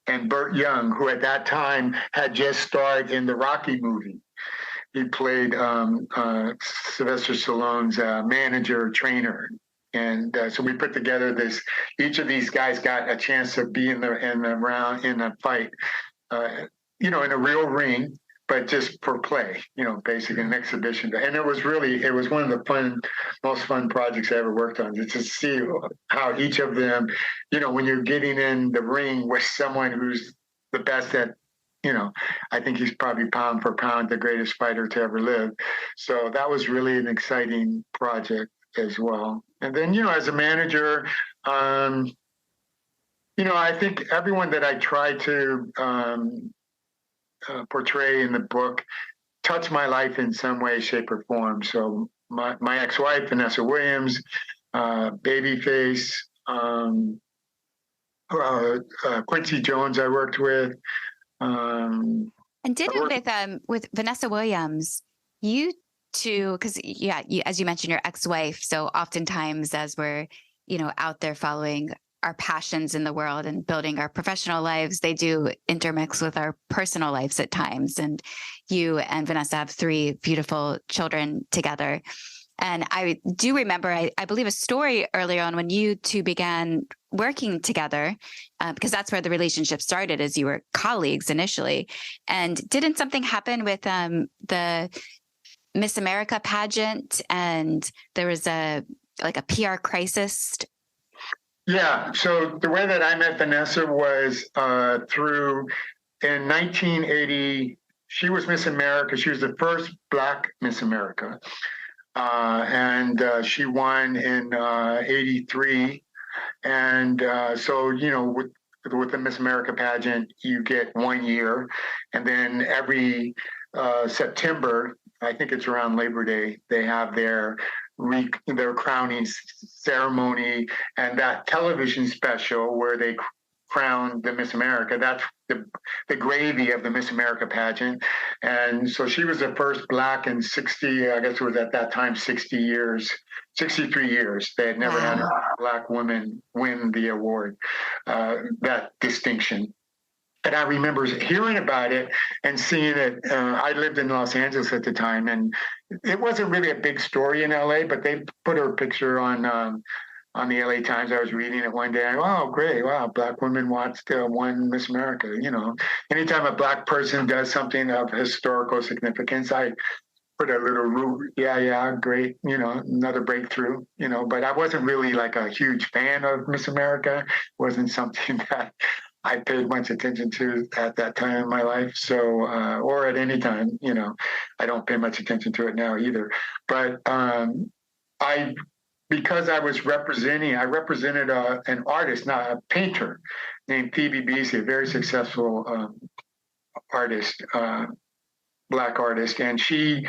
and Burt Young, who at that time had just starred in the Rocky movie. He played Sylvester Stallone's manager, trainer. And so we put together each of these guys got a chance to be in a fight, in a real ring, but just for play, basically an exhibition. And it was one of the most fun projects I ever worked on, just to see how each of them, when you're getting in the ring with someone who's the best at, I think he's probably pound for pound the greatest fighter to ever live. So that was really an exciting project as well. And then, as a manager, I think everyone that I try to portray in the book touched my life in some way, shape, or form. So my ex-wife, Vanessa Williams, Babyface, Quincy Jones I worked with. And with Vanessa Williams, you two, because as you mentioned, your ex-wife. So oftentimes, as we're out there following our passions in the world and building our professional lives, they do intermix with our personal lives at times. And you and Vanessa have 3 beautiful children together. And I do remember, I believe, a story earlier on when you two began working together, because that's where the relationship started, as you were colleagues initially. And didn't something happen with the Miss America pageant, and there was a PR crisis? Yeah. So the way that I met Vanessa was through, in 1980, she was Miss America. She was the first Black Miss America. And she won in 83. And so, with the Miss America pageant, you get 1 year. And then every September, I think it's around Labor Day, they have their crowning ceremony, and that television special where they crown the Miss America. That's the gravy of the Miss America pageant. And so she was the first Black in 60, I guess it was at that time, 63 years. They had never had a Black woman win the award, that distinction. And I remember hearing about it and seeing it. I lived in Los Angeles at the time, and it wasn't really a big story in LA, but they put her picture on the LA Times. I was reading it one day. Oh, great. Wow. Black women won Miss America. Anytime a Black person does something of historical significance, I put a little root. Yeah, great. Another breakthrough, but I wasn't really like a huge fan of Miss America. It wasn't something that I paid much attention to at that time in my life. So, or at any time, I don't pay much attention to it now either. But because I represented an artist, not a painter, named Phoebe Beasley, a very successful artist, Black artist. And she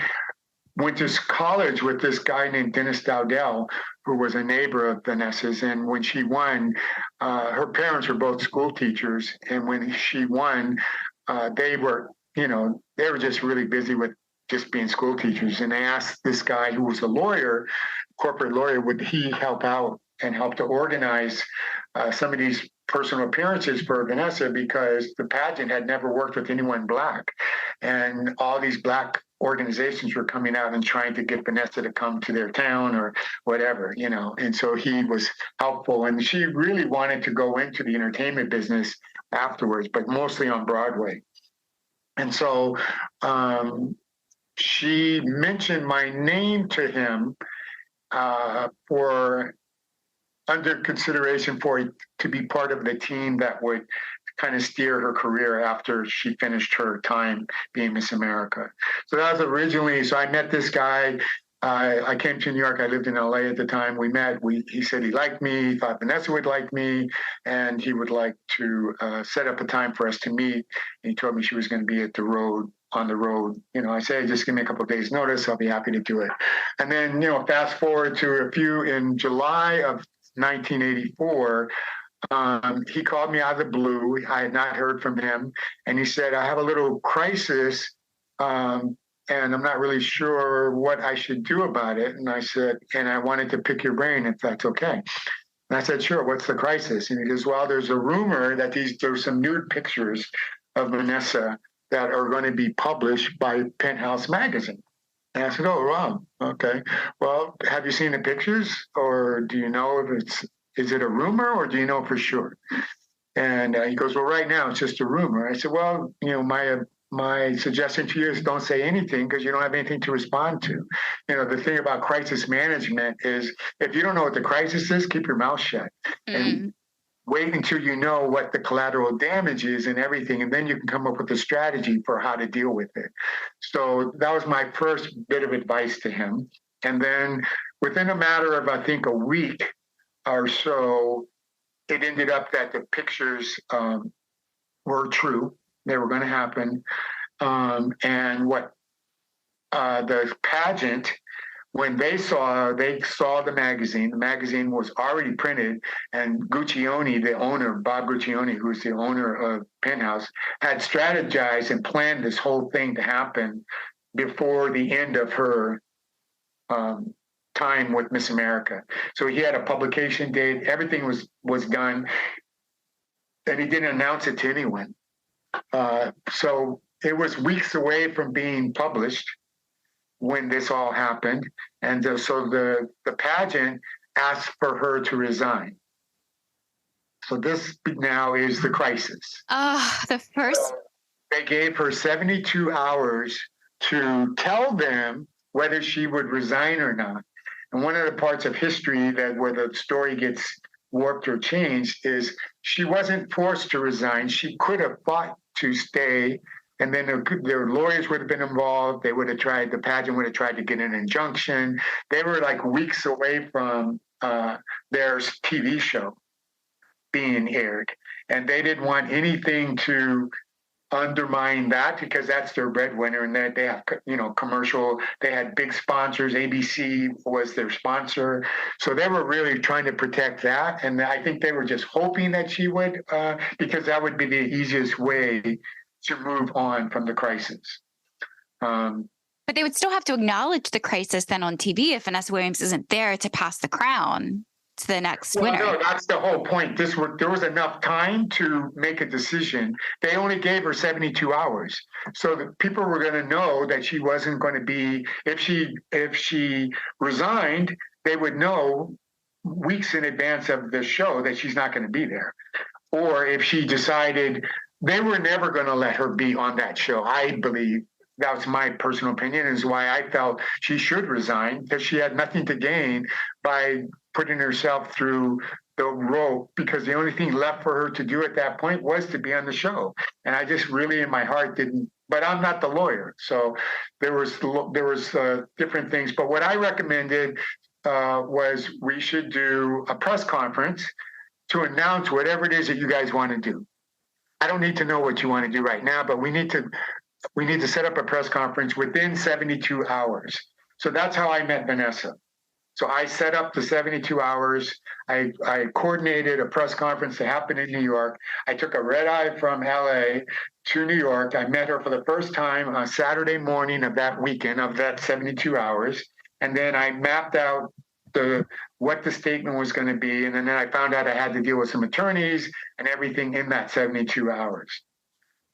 went to college with this guy named Dennis Dowdell, who was a neighbor of Vanessa's. And when she won, her parents were both school teachers. And when she won, they were just really busy with just being school teachers. And they asked this guy who was a lawyer, corporate lawyer, would he help out and help to organize some of these personal appearances for Vanessa, because the pageant had never worked with anyone Black. And all these Black organizations were coming out and trying to get Vanessa to come to their town or whatever, and so he was helpful. And she really wanted to go into the entertainment business afterwards, but mostly on Broadway. And so she mentioned my name to him for under consideration to be part of the team that would kind of steer her career after she finished her time being Miss America. So that was originally, so I met this guy. I came to New York. I lived in LA at the time. We met. He said he liked me, he thought Vanessa would like me, and he would like to set up a time for us to meet. And he told me she was going to be on the road. I said, just give me a couple of days notice. I'll be happy to do it. And then, fast forward to in July of 1984, he called me out of the blue. I had not heard from him. And he said, I have a little crisis, and I'm not really sure what I should do about it. And I said, and I wanted to pick your brain if that's okay. And I said, sure, what's the crisis? And he goes, well, there's a rumor that there's some nude pictures of Vanessa that are going to be published by Penthouse magazine. And I said, oh, wow, okay. Well, have you seen the pictures, or do you know if is it a rumor, or do you know for sure? And he goes, well, right now it's just a rumor. I said, well, my suggestion to you is don't say anything, because you don't have anything to respond to. The thing about crisis management is if you don't know what the crisis is, keep your mouth shut and wait until you know what the collateral damage is and everything, and then you can come up with a strategy for how to deal with it. So that was my first bit of advice to him. And then within a matter of, I think, a week or so, it ended up that the pictures were true. They were going to happen. And what the pageant, when they saw the magazine was already printed, and Guccione, the owner, Bob Guccione, who's the owner of Penthouse, had strategized and planned this whole thing to happen before the end of her time with Miss America. So he had a publication date, everything was done, and he didn't announce it to anyone. So it was weeks away from being published when this all happened. And so the pageant asked for her to resign. So this now is the crisis. The first. So they gave her 72 hours to tell them whether she would resign or not. And one of the parts of history where the story gets warped or changed is she wasn't forced to resign. She could have fought to stay, and then their lawyers would have been involved. They would have tried, the pageant would have tried to get an injunction. They were like weeks away from their TV show being aired. And they didn't want anything to undermine that, because that's their breadwinner, and they have, commercial, they had big sponsors. ABC was their sponsor. So they were really trying to protect that. And I think they were just hoping that she would, because that would be the easiest way to move on from the crisis. But they would still have to acknowledge the crisis then on TV if Vanessa Williams isn't there to pass the crown to the next winner. No, that's the whole point. There was enough time to make a decision. They only gave her 72 hours. So the people were going to know that she wasn't going to be, if she resigned, they would know weeks in advance of the show that she's not going to be there. Or if she decided, they were never going to let her be on that show, I believe. That was my personal opinion, is why I felt she should resign, because she had nothing to gain by putting herself through the rope, because the only thing left for her to do at that point was to be on the show. And I just really in my heart didn't, but I'm not the lawyer. So there was different things. But what I recommended was we should do a press conference to announce whatever it is that you guys want to do. I don't need to know what you want to do right now, but we need to set up a press conference within 72 hours. So that's how I met Vanessa. So I set up the 72 hours. I coordinated a press conference to happen in New York. I took a red eye from LA to New York. I met her for the first time on Saturday morning of that weekend of that 72 hours. And then I mapped out what the statement was going to be. And then I found out I had to deal with some attorneys and everything in that 72 hours.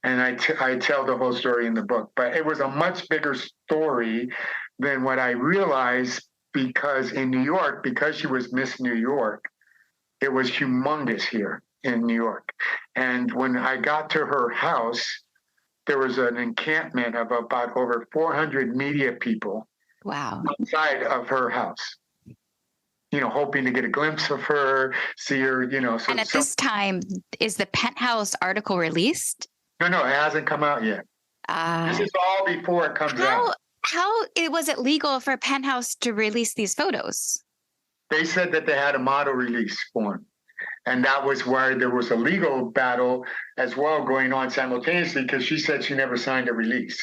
And I tell the whole story in the book, but it was a much bigger story than what I realized, because in New York, because she was Miss New York, it was humongous here in New York. And when I got to her house, there was an encampment of about over 400 media people. Wow. Outside of her house, hoping to get a glimpse of her, see her, So, and at this time, is the Penthouse article released? No, it hasn't come out yet. This is all before it comes out. How was it legal for Penthouse to release these photos? They said that they had a model release form. And that was why there was a legal battle as well going on simultaneously, because she said she never signed a release.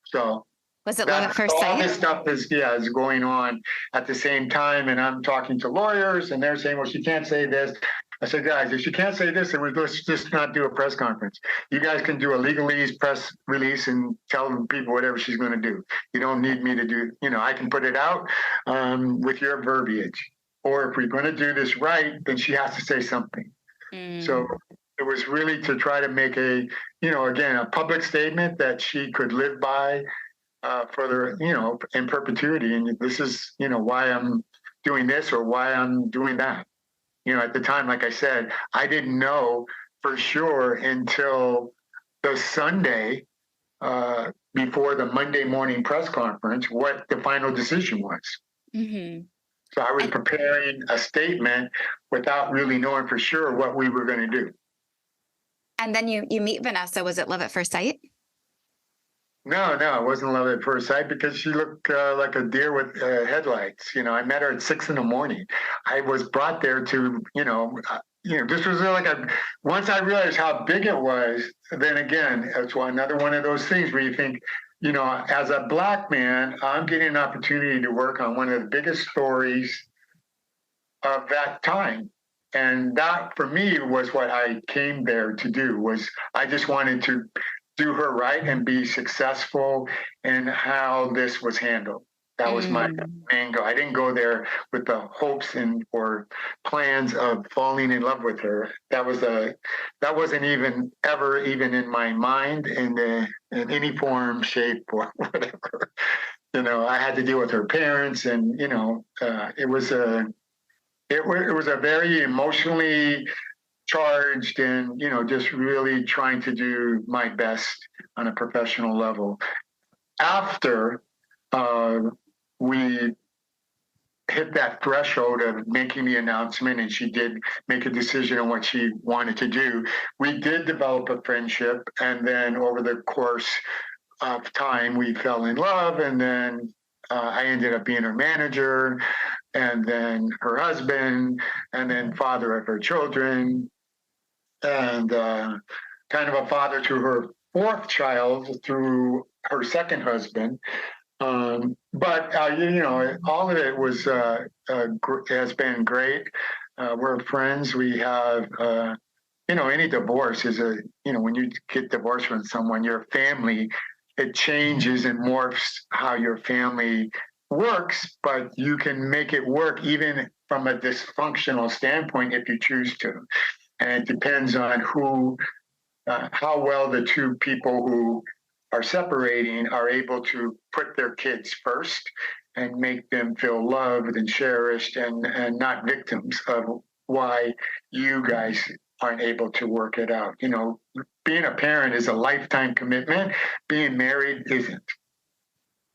So was it love at first sight? All this stuff is going on at the same time. And I'm talking to lawyers and they're saying, well, she can't say this. I said, guys, if she can't say this, then let's just not do a press conference. You guys can do a legalese press release and tell people whatever she's going to do. You don't need me to do, I can put it out with your verbiage. Or if we're going to do this right, then she has to say something. So it was really to try to make a public statement that she could live by for in perpetuity. And this is, why I'm doing this or why I'm doing that. At the time, like I said, I didn't know for sure until the Sunday before the Monday morning press conference what the final decision was. Mm-hmm. So I was preparing a statement without really knowing for sure what we were going to do. And then you meet Vanessa. Was it love at first sight? No, it wasn't love at first sight because she looked like a deer with headlights. I met her at 6 a.m. I was brought there to, this was like once I realized how big it was, then again, it's another one of those things where you think, as a Black man, I'm getting an opportunity to work on one of the biggest stories of that time. And that for me was what I came there to do. Was I just wanted to do her right and be successful in how this was handled. That was my main goal. I didn't go there with the hopes or plans of falling in love with her. That wasn't even ever even in my mind in any form, shape, or whatever. I had to deal with her parents, and it was a very emotionally charged, and just really trying to do my best on a professional level. After we hit that threshold of making the announcement, and she did make a decision on what she wanted to do, we did develop a friendship, and then over the course of time we fell in love, and then I ended up being her manager, and then her husband, and then father of her children, and kind of a father to her fourth child through her second husband. But all of it was has been great. We're friends. We have, any divorce is when you get divorced from someone, your family, it changes and morphs how your family works, but you can make it work even from a dysfunctional standpoint if you choose to. And it depends on how well the two people who are separating are able to put their kids first and make them feel loved and cherished and not victims of why you guys aren't able to work it out. Being a parent is a lifetime commitment. Being married isn't.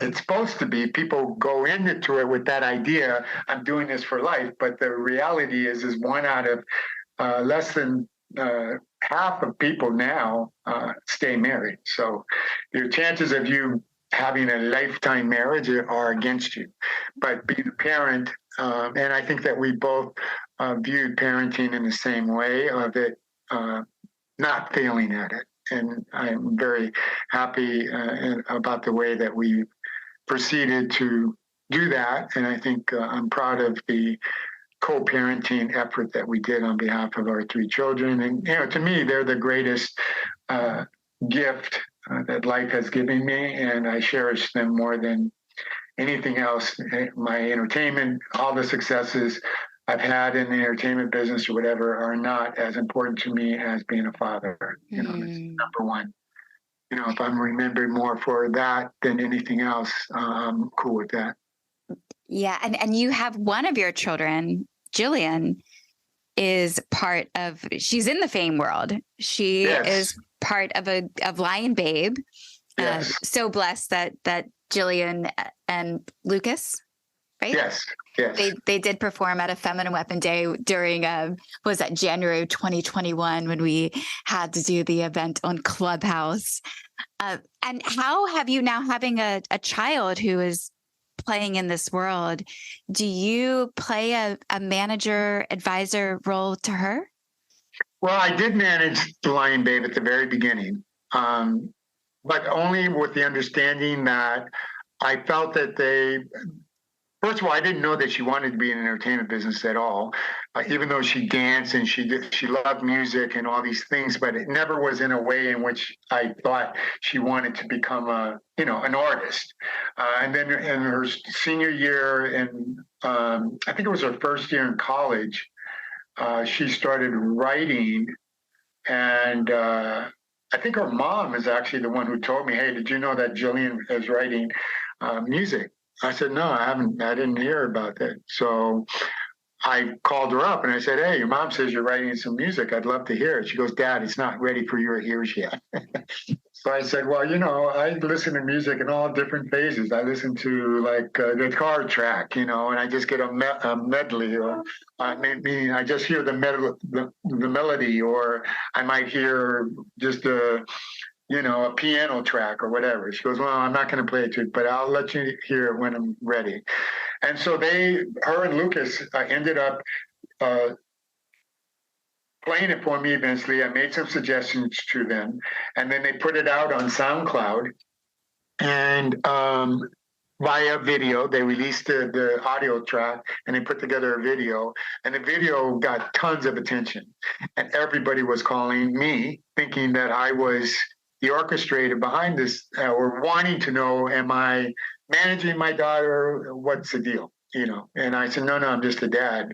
It's supposed to be. People go into it with that idea, I'm doing this for life, but the reality is one out of less than half of people now stay married. So your chances of you having a lifetime marriage are against you. But being a parent, and I think that we both viewed parenting in the same way, of it not failing at it. And I'm very happy about the way that we proceeded to do that. And I think I'm proud of the co-parenting effort that we did on behalf of our three children. And, to me, they're the greatest gift that life has given me, and I cherish them more than anything else. My entertainment, all the successes I've had in the entertainment business or whatever are not as important to me as being a father. That's number one. If I'm remembered more for that than anything else, I'm cool with that. Yeah. And you have one of your children, Jillian, she's in the fame world. She is part of Lion Babe. Yes. So blessed that Jillian and Lucas, right? Yes. They did perform at a Feminine Weapon Day during was that January 2021 when we had to do the event on Clubhouse. And how have you, now having a child who is playing in this world, do you play a manager advisor role to her? Well, I did manage the Lion Babe at the very beginning, but only with the understanding that I felt that first of all, I didn't know that she wanted to be in the entertainment business at all, even though she danced and she loved music and all these things, but it never was in a way in which I thought she wanted to become an artist. And then in her senior year, and I think it was her first year in college, she started writing, and I think her mom is actually the one who told me, "Hey, did you know that Jillian is writing music?" I said, "No, I didn't hear about that." So I called her up and I said, "Hey, your mom says you're writing some music. I'd love to hear it." She goes, "Dad, it's not ready for your ears yet." So I said, "Well, I listen to music in all different phases. I listen to the guitar track, and I just get a medley, or meaning I just hear the melody, or I might hear just a piano track or whatever. She goes, well, I'm not going to play it to you, but I'll let you hear it when I'm ready. And so her and Lucas ended up playing it for me eventually. I made some suggestions to them, and then they put it out on SoundCloud. And via video, they released the audio track, and they put together a video. And the video got tons of attention. And everybody was calling me, thinking that I was the orchestrator behind this, or wanting to know, am I managing my daughter? What's the deal? And I said, no, I'm just a dad.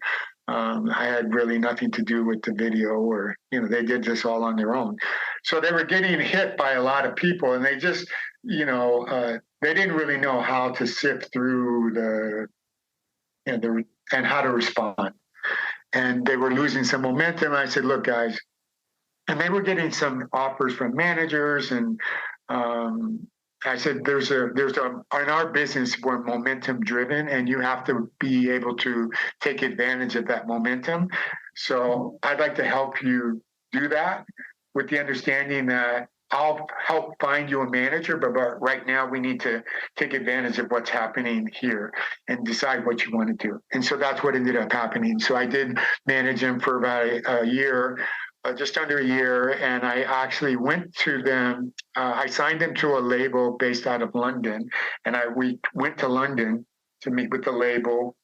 I had really nothing to do with the video, or, they did this all on their own. So they were getting hit by a lot of people, and they just, they didn't really know how to sift through and how to respond. And they were losing some momentum. I said, look, guys, and they were getting some offers from managers, and I said, in our business, we're momentum driven, and you have to be able to take advantage of that momentum. So I'd like to help you do that, with the understanding that I'll help find you a manager, but right now we need to take advantage of what's happening here and decide what you want to do. And so that's what ended up happening. So I did manage him for about a year, just under a year, and I actually went to them. I signed them to a label based out of London, and we went to London to meet with the label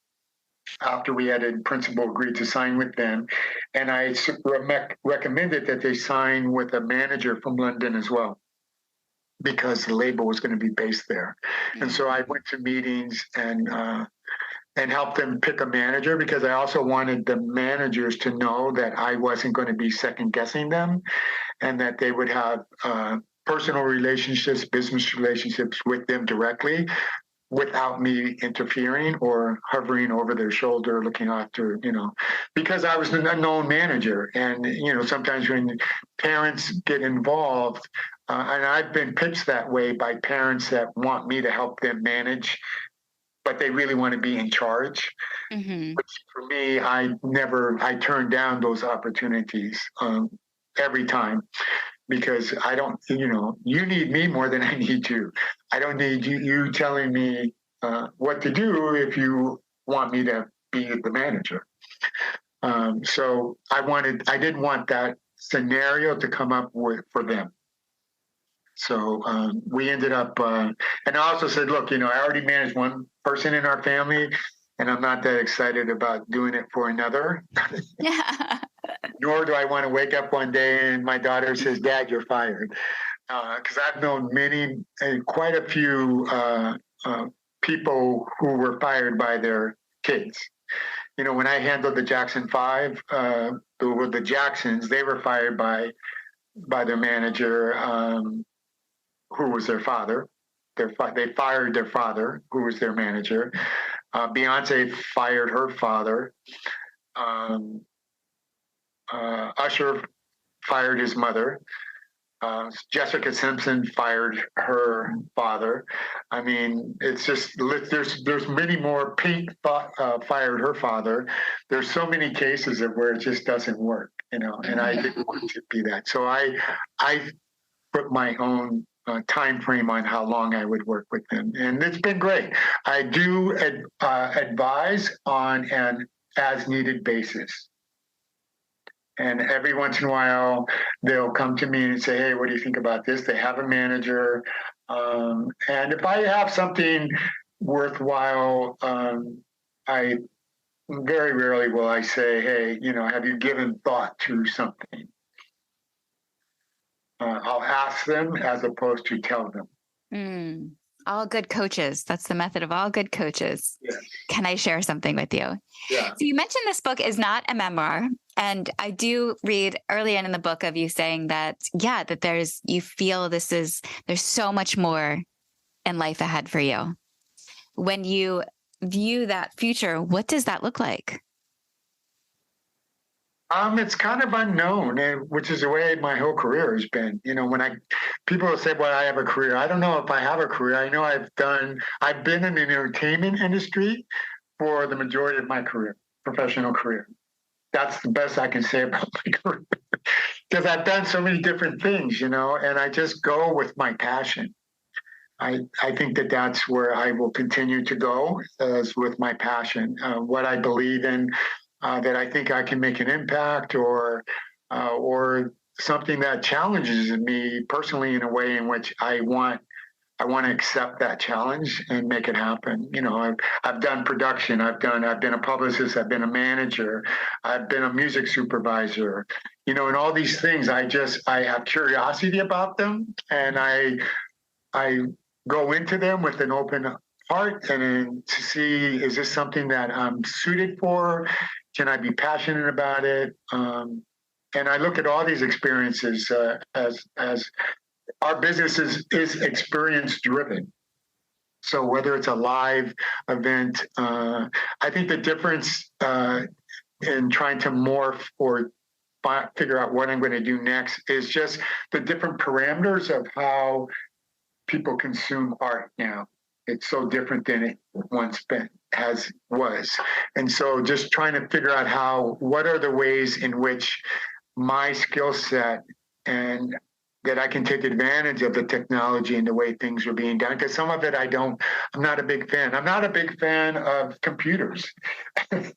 after we had in principle agreed to sign with them. And I recommended that they sign with a manager from London as well, because the label was going to be based there. And so I went to meetings and helped them pick a manager, because I also wanted the managers to know that I wasn't going to be second guessing them, and that they would have personal relationships, business relationships with them directly, without me interfering or hovering over their shoulder, looking after, because I was an unknown manager. And, sometimes when parents get involved, and I've been pitched that way by parents that want me to help them manage, but they really want to be in charge. Mm-hmm. Which for me, I turned down those opportunities every time. Because I don't, you need me more than I need you. I don't need you telling me what to do if you want me to be the manager. So I didn't want that scenario to come up for them. So we ended up, and I also said, look, I already managed one person in our family, and I'm not that excited about doing it for another. Yeah. Nor do I want to wake up one day and my daughter says, Dad, you're fired. Because I've known quite a few people who were fired by their kids. When I handled the Jackson 5, the Jacksons, they were fired by their manager, who was their father. They fired their father, who was their manager. Beyonce fired her father. Usher fired his mother. Jessica Simpson fired her father. I mean, it's just, there's many more. Pink fired her father. There's so many cases of where it just doesn't work, and I didn't want to be that. So I put my own time frame on how long I would work with them, and it's been great. I do advise on an as-needed basis. And every once in a while, they'll come to me and say, hey, what do you think about this? They have a manager. And if I have something worthwhile, I very rarely will I say, hey, have you given thought to something? I'll ask them as opposed to tell them. All good coaches. That's the method of all good coaches. Yes. Can I share something with you? Yeah. So you mentioned this book is not a memoir. And I do read early in the book of you saying that, you feel there's so much more in life ahead for you. When you view that future, what does that look like? It's kind of unknown, which is the way my whole career has been. When people say, well, I have a career. I don't know if I have a career. I know I've been in the entertainment industry for the majority of my career, professional career. That's the best I can say about my career. because I've done so many different things, and I just go with my passion. I think that that's where I will continue to go, is with my passion, what I believe in, that I think I can make an impact, or something that challenges me personally in a way in which I want to accept that challenge and make it happen. I've done production. I've been a publicist. I've been a manager. I've been a music supervisor. And all these things, I have curiosity about them, and I go into them with an open heart, and to see, is this something that I'm suited for? Can I be passionate about it? And I look at all these experiences as our business is experience driven. So whether it's a live event, I think the difference in trying to morph or figure out what I'm going to do next is just the different parameters of how people consume art now. It's so different than it once was. And so just trying to figure out what are the ways in which my skill set and that I can take advantage of the technology and the way things are being done. Because some of it I'm not a big fan. I'm not a big fan of computers. I'm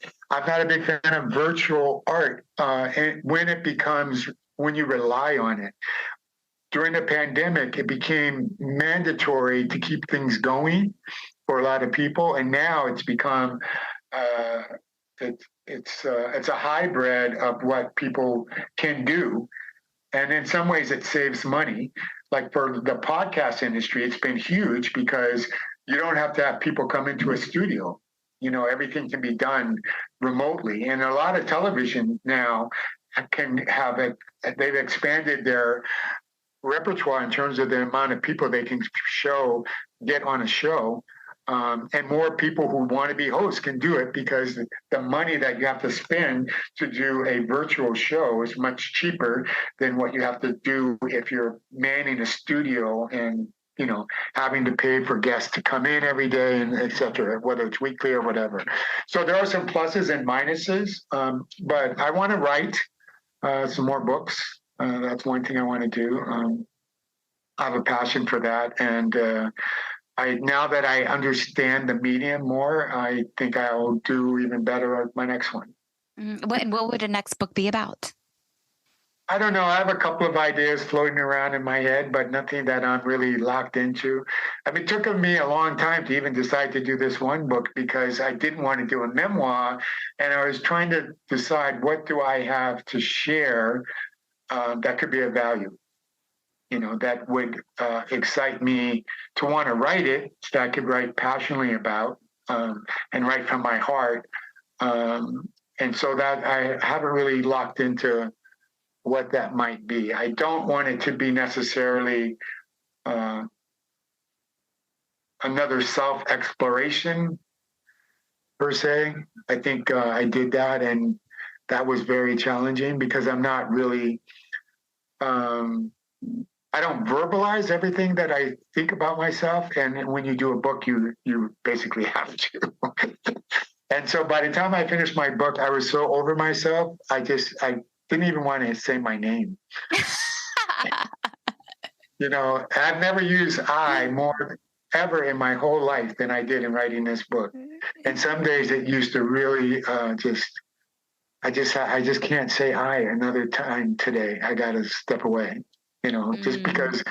not a big fan of virtual art. And when you rely on it. During the pandemic, it became mandatory to keep things going for a lot of people, and now it's become it's a hybrid of what people can do, and in some ways it saves money. Like for the podcast industry, it's been huge because you don't have to have people come into a studio. Everything can be done remotely, and a lot of television now can have it. They've expanded their repertoire in terms of the amount of people they can get on a show, and more people who want to be hosts can do it, because the money that you have to spend to do a virtual show is much cheaper than what you have to do if you're manning a studio and having to pay for guests to come in every day, and et cetera, whether it's weekly or whatever. So there are some pluses and minuses, but I want to write some more books. That's one thing I want to do. I have a passion for that, and now that I understand the medium more, I think I'll do even better at my next one. What would the next book be about? I don't know. I have a couple of ideas floating around in my head, but nothing that I'm really locked into. It took me a long time to even decide to do this one book, because I didn't want to do a memoir, and I was trying to decide, what do I have to share that could be of value, that would excite me to want to write it, that I could write passionately about, and write from my heart. And so that I haven't really locked into what that might be. I don't want it to be necessarily another self-exploration per se. I think I did that, and that was very challenging, because I'm not really, I don't verbalize everything that I think about myself. And when you do a book, you basically have to. And so by the time I finished my book, I was so over myself, I didn't even want to say my name. I've never used I more ever in my whole life than I did in writing this book. And some days it used to really I just can't say I another time today. I got to step away, just because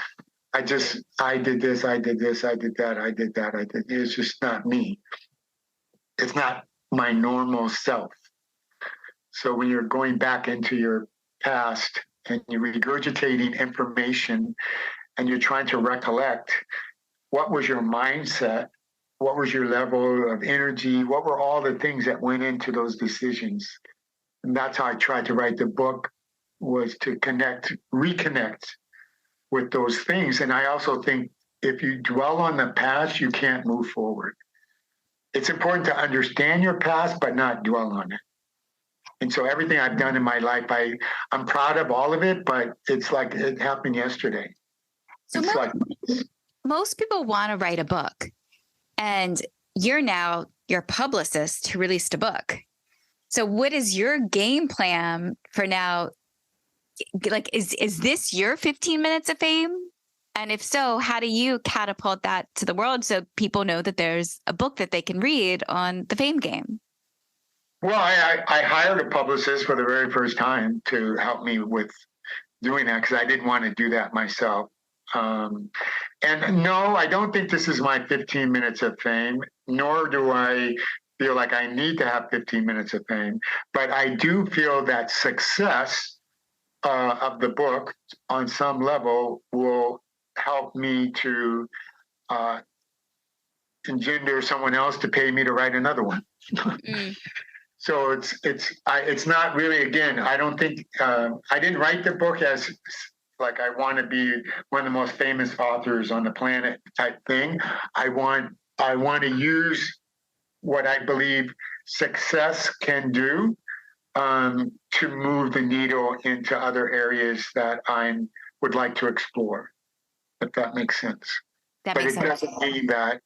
I did this, I did this, I did that. It's just not me. It's not my normal self. So when you're going back into your past and you're regurgitating information and you're trying to recollect, what was your mindset? What was your level of energy? What were all the things that went into those decisions? And that's how I tried to write the book, was to reconnect with those things. And I also think if you dwell on the past, you can't move forward. It's important to understand your past, but not dwell on it. And so everything I've done in my life, I'm proud of all of it, but it's like it happened yesterday. So most people want to write a book, and you're now your publicist who released a book. So what is your game plan for now like, is this your 15 minutes of fame? And if so, how do you catapult that to the world so people know that there's a book that they can read on the fame game? Well, I hired a publicist for the very first time to help me with doing that because I didn't want to do that myself. And no, I don't think this is my 15 minutes of fame, nor do I feel like I need to have 15 minutes of fame. But I do feel that success of the book on some level will help me to engender someone else to pay me to write another one. So it's not really, again, I don't think I didn't write the book as like I want to be one of the most famous authors on the planet type thing. I want to use what I believe success can do to move the needle into other areas that I would like to explore, if that makes sense. That but makes it sense. doesn't mean that.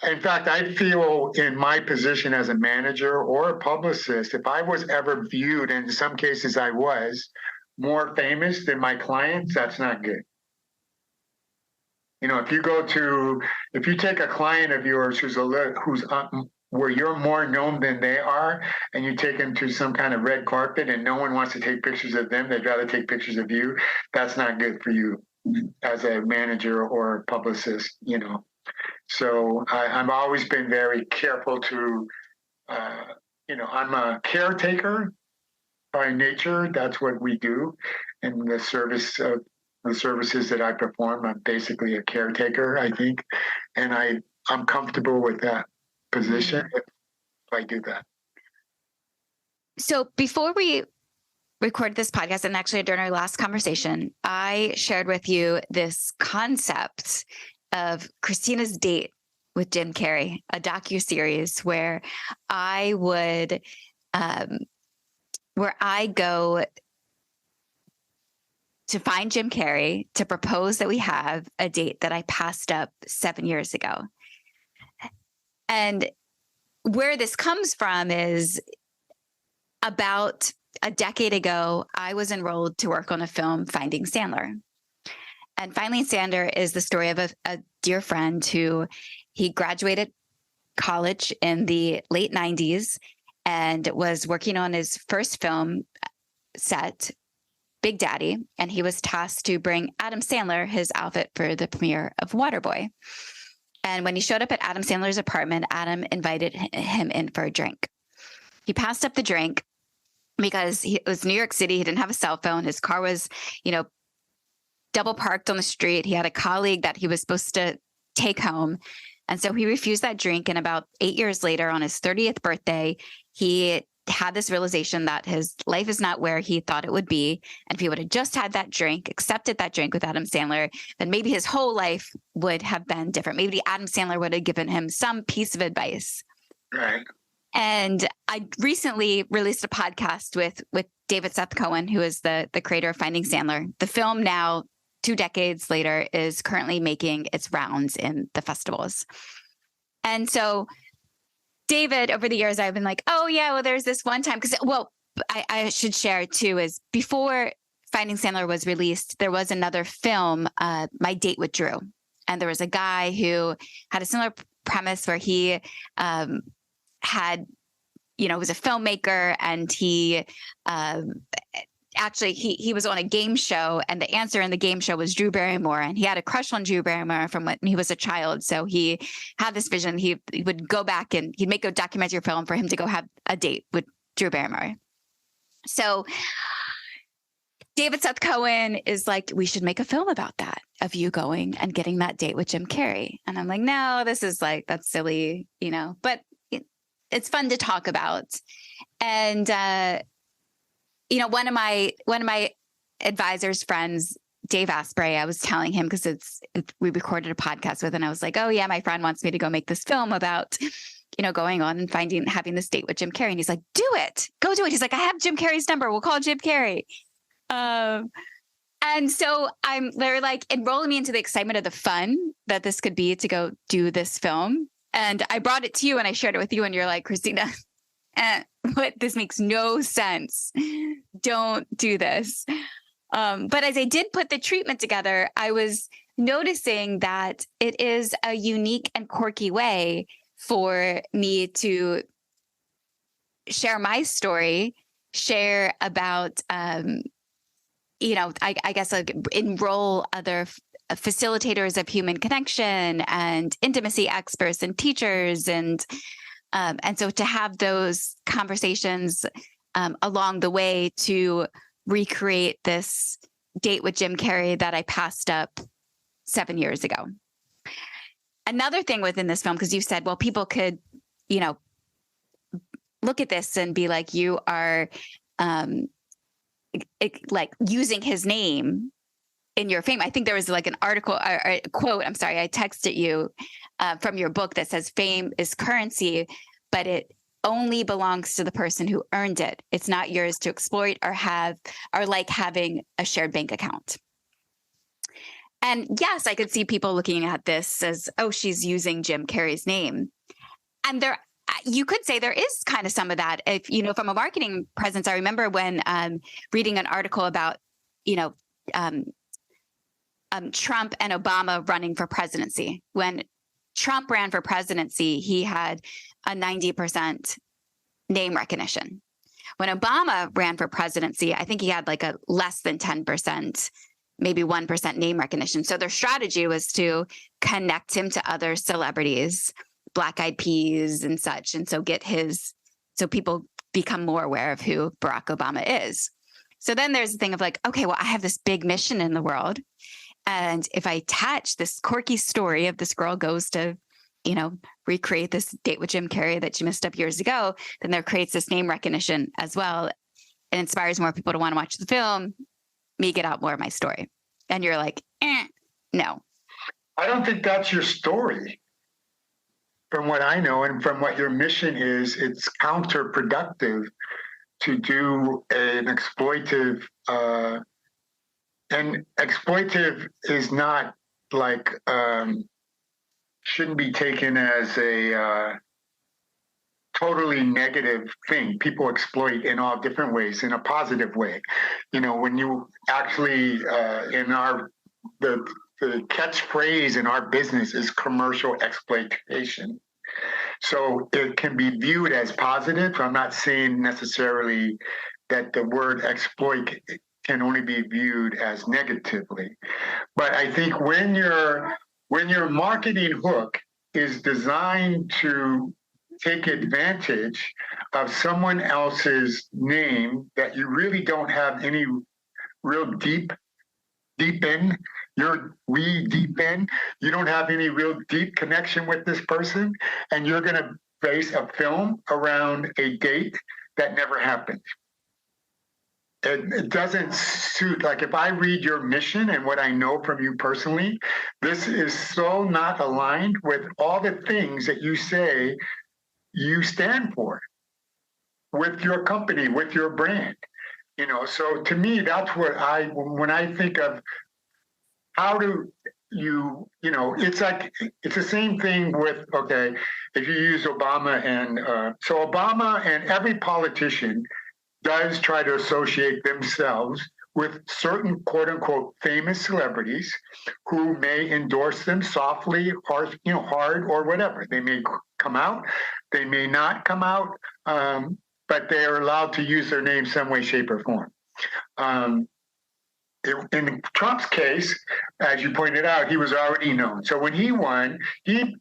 In fact, I feel in my position as a manager or a publicist, if I was ever viewed, and in some cases I was, more famous than my clients, that's not good. You know, if you take a client of yours who's where you're more known than they are, and you take them to some kind of red carpet and no one wants to take pictures of them, they'd rather take pictures of you, that's not good for you as a manager or publicist, you know. So I've always been very careful to, I'm a caretaker by nature. That's what we do. And the services that I perform, I'm basically a caretaker, I think. And I'm comfortable with that position if I do that. So before we recorded this podcast, and actually during our last conversation, I shared with you this concept of Christina's Date with Jim Carrey, a docuseries where I would, where I go to find Jim Carrey to propose that we have a date that I passed up 7 years ago. And where this comes from is about a decade ago, I was enrolled to work on a film, Finding Sandler. And Finding Sandler is the story of a dear friend who he graduated college in the late 90s and was working on his first film set, Big Daddy. And he was tasked to bring Adam Sandler his outfit for the premiere of Waterboy. And when he showed up at Adam Sandler's apartment, Adam invited him in for a drink. He passed up the drink because it was New York City. He didn't have a cell phone. His car was, double parked on the street. He had a colleague that he was supposed to take home. And so he refused that drink. And about 8 years later, on his 30th birthday, he had this realization that his life is not where he thought it would be. And if he would have just had that drink, accepted that drink with Adam Sandler, then maybe his whole life would have been different. Maybe Adam Sandler would have given him some piece of advice. Right. And I recently released a podcast with David Seth Cohen, who is the creator of Finding Sandler. The film now, 2 decades later, is currently making its rounds in the festivals. And so David, over the years, I've been like, oh yeah, well, there's this one time, I should share too, is before Finding Sandler was released, there was another film, My Date with Drew. And there was a guy who had a similar premise where he was a filmmaker, and he he was on a game show, and the answer in the game show was Drew Barrymore, and he had a crush on Drew Barrymore from when he was a child. So he had this vision. He would go back and he'd make a documentary film for him to go have a date with Drew Barrymore. So David Seth Cohen is like, we should make a film about that, of you going and getting that date with Jim Carrey. And I'm like, no, this is that's silly, but it's fun to talk about. And, one of my advisor's friends, Dave Asprey, I was telling him, because we recorded a podcast with, and I was like, oh yeah, my friend wants me to go make this film about, going on and having this date with Jim Carrey. And he's like, do it, go do it. He's like, I have Jim Carrey's number. We'll call Jim Carrey. And so they're like enrolling me into the excitement of the fun that this could be to go do this film. And I brought it to you and I shared it with you, and you're like, Christina, what? This makes no sense. Don't do this. But as I did put the treatment together, I was noticing that it is a unique and quirky way for me to share my story, share about, I guess, like, enroll other facilitators of human connection and intimacy experts and teachers. And so to have those conversations along the way to recreate this date with Jim Carrey that I passed up 7 years ago. Another thing within this film, because you said, well, people could, look at this and be like, you are like using his name in your fame. I think there was like an article or a quote, I'm sorry, I texted you from your book that says fame is currency, but it only belongs to the person who earned it. It's not yours to exploit or like having a shared bank account. And yes, I could see people looking at this as, oh, she's using Jim Carrey's name. And you could say there is kind of some of that. If, from a marketing presence, I remember when reading an article about, Trump and Obama running for presidency. When Trump ran for presidency, he had a 90% name recognition. When Obama ran for presidency, I think he had like a less than 10%, maybe 1% name recognition. So their strategy was to connect him to other celebrities, Black Eyed Peas and such. And so so people become more aware of who Barack Obama is. So then there's the thing of like, okay, well, I have this big mission in the world. And if I attach this quirky story of this girl goes to, recreate this date with Jim Carrey that she messed up years ago, then there creates this name recognition as well. It inspires more people to want to watch the film, me get out more of my story. And you're like, no. I don't think that's your story. From what I know and from what your mission is, it's counterproductive to do an exploitive, and exploitive is not like, shouldn't be taken as a totally negative thing. People exploit in all different ways, in a positive way. When you actually, the catchphrase in our business is commercial exploitation. So it can be viewed as positive. I'm not saying necessarily that the word exploit can only be viewed as negatively. But I think when your marketing hook is designed to take advantage of someone else's name that you really don't have any real deep in, you don't have any real deep connection with this person, and you're going to base a film around a date that never happened. It doesn't suit. Like, if I read your mission and what I know from you personally, this is so not aligned with all the things that you say you stand for with your company, with your brand. So to me, that's what when I think of how do it's like, it's the same thing with, okay, if you use Obama so Obama and every politician does try to associate themselves with certain quote unquote famous celebrities who may endorse them softly or, hard or whatever. They may come out, they may not come out, but they are allowed to use their name some way, shape, or form. In Trump's case, as you pointed out, he was already known. So when he won, he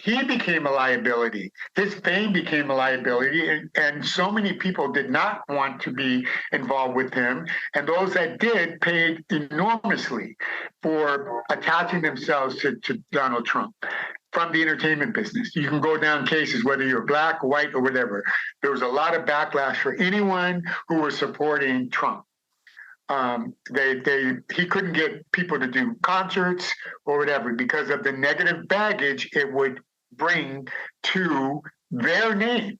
became a liability. His fame became a liability, and so many people did not want to be involved with him. And those that did paid enormously for attaching themselves to Donald Trump from the entertainment business. You can go down cases, whether you're black, white, or whatever. There was a lot of backlash for anyone who was supporting Trump. He couldn't get people to do concerts or whatever because of the negative baggage it would bring to their name.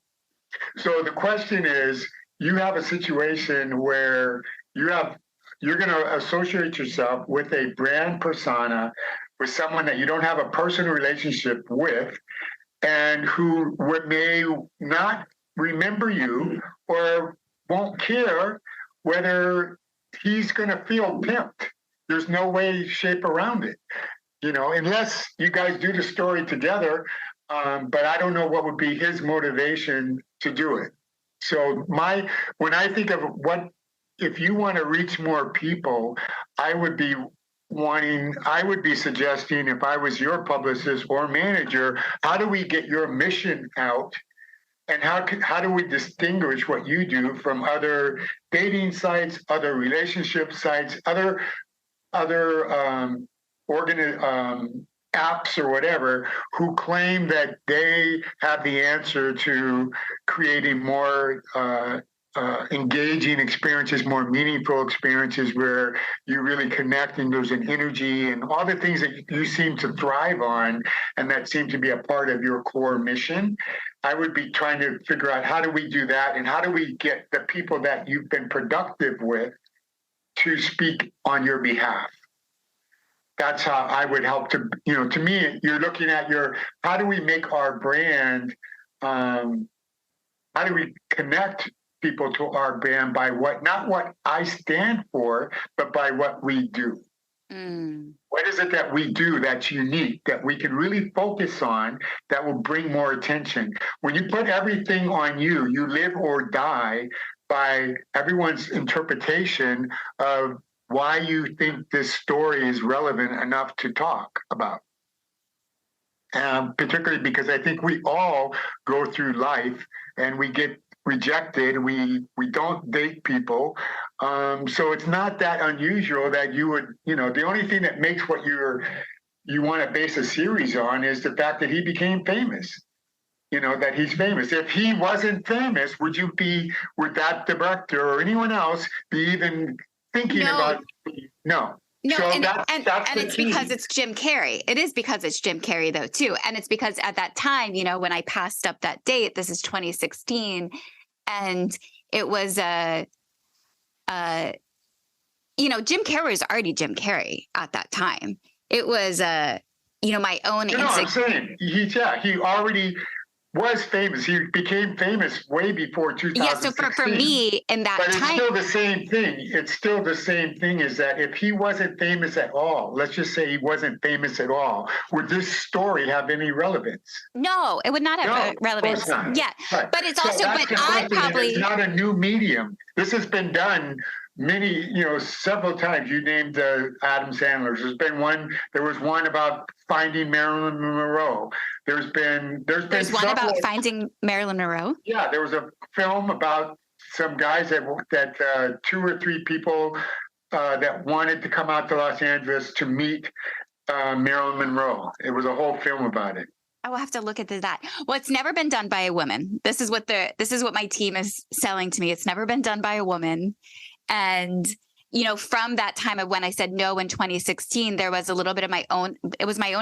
So the question is, you have a situation where you're going to associate yourself with a brand persona, with someone that you don't have a personal relationship with, and who may not remember you or won't care whether he's going to feel pimped. There's no way, shape around it, unless you guys do the story together. But I don't know what would be his motivation to do it. So when I think of if you want to reach more people, I would be suggesting, if I was your publicist or manager, how do we get your mission out? And how do we distinguish what you do from other dating sites, other relationship sites, other apps or whatever, who claim that they have the answer to creating more engaging experiences, more meaningful experiences where you really connect and there's an energy and all the things that you seem to thrive on and that seem to be a part of your core mission. I would be trying to figure out, how do we do that, and how do we get the people that you've been productive with to speak on your behalf? That's how I would help to me, you're looking at how do we make our brand, how do we connect people to our brand by not what I stand for, but by what we do. What is it that we do that's unique, that we can really focus on, that will bring more attention? When you put everything on you, you live or die by everyone's interpretation of why you think this story is relevant enough to talk about. Particularly because I think we all go through life and we get rejected. We don't date people. So it's not that unusual that you would, the only thing that makes what you want to base a series on is the fact that he became famous. That he's famous. If he wasn't famous, would that director or anyone else be even thinking about? No. No, so and that's it's because it's Jim Carrey. It is because it's Jim Carrey, though, too. And it's because at that time, when I passed up that date, this is 2016, and it was Jim Carrey was already Jim Carrey at that time. It was my own. I'm saying he already was famous. He became famous way before 2016. Yeah, so for me in that time. But it's time, still the same thing. It's still the same thing, is that if he wasn't famous at all, let's just say he wasn't famous at all, would this story have any relevance? No, it would not have relevance. Of course not. Yeah, right. But it's also, but I probably... It's not a new medium. This has been done several times. You named Adam Sandler's. There was one about finding Marilyn Monroe. There's one about finding Marilyn Monroe. Yeah, there was a film about some guys that 2 or 3 people that wanted to come out to Los Angeles to meet Marilyn Monroe. It was a whole film about it. I will have to look at that. Well, it's never been done by a woman. This is what my team is selling to me. It's never been done by a woman. And, from that time of when I said no in 2016, there was a little bit of my own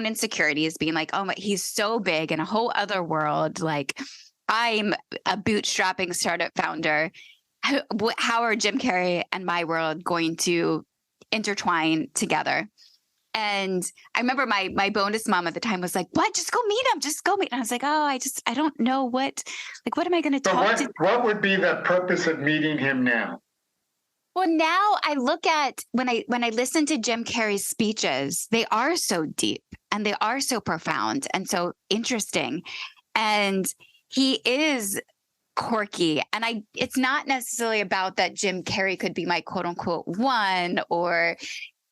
insecurities being like, oh, he's so big in a whole other world. Like, I'm a bootstrapping startup founder. How are Jim Carrey and my world going to intertwine together? And I remember my bonus mom at the time was like, what? Just go meet him. Just go meet him. I was like, oh, I don't know what am I going to talk to? What would be the purpose of meeting him now? Well, now I look at when I listen to Jim Carrey's speeches, they are so deep and they are so profound and so interesting. And he is quirky. And it's not necessarily about that Jim Carrey could be my quote unquote one, or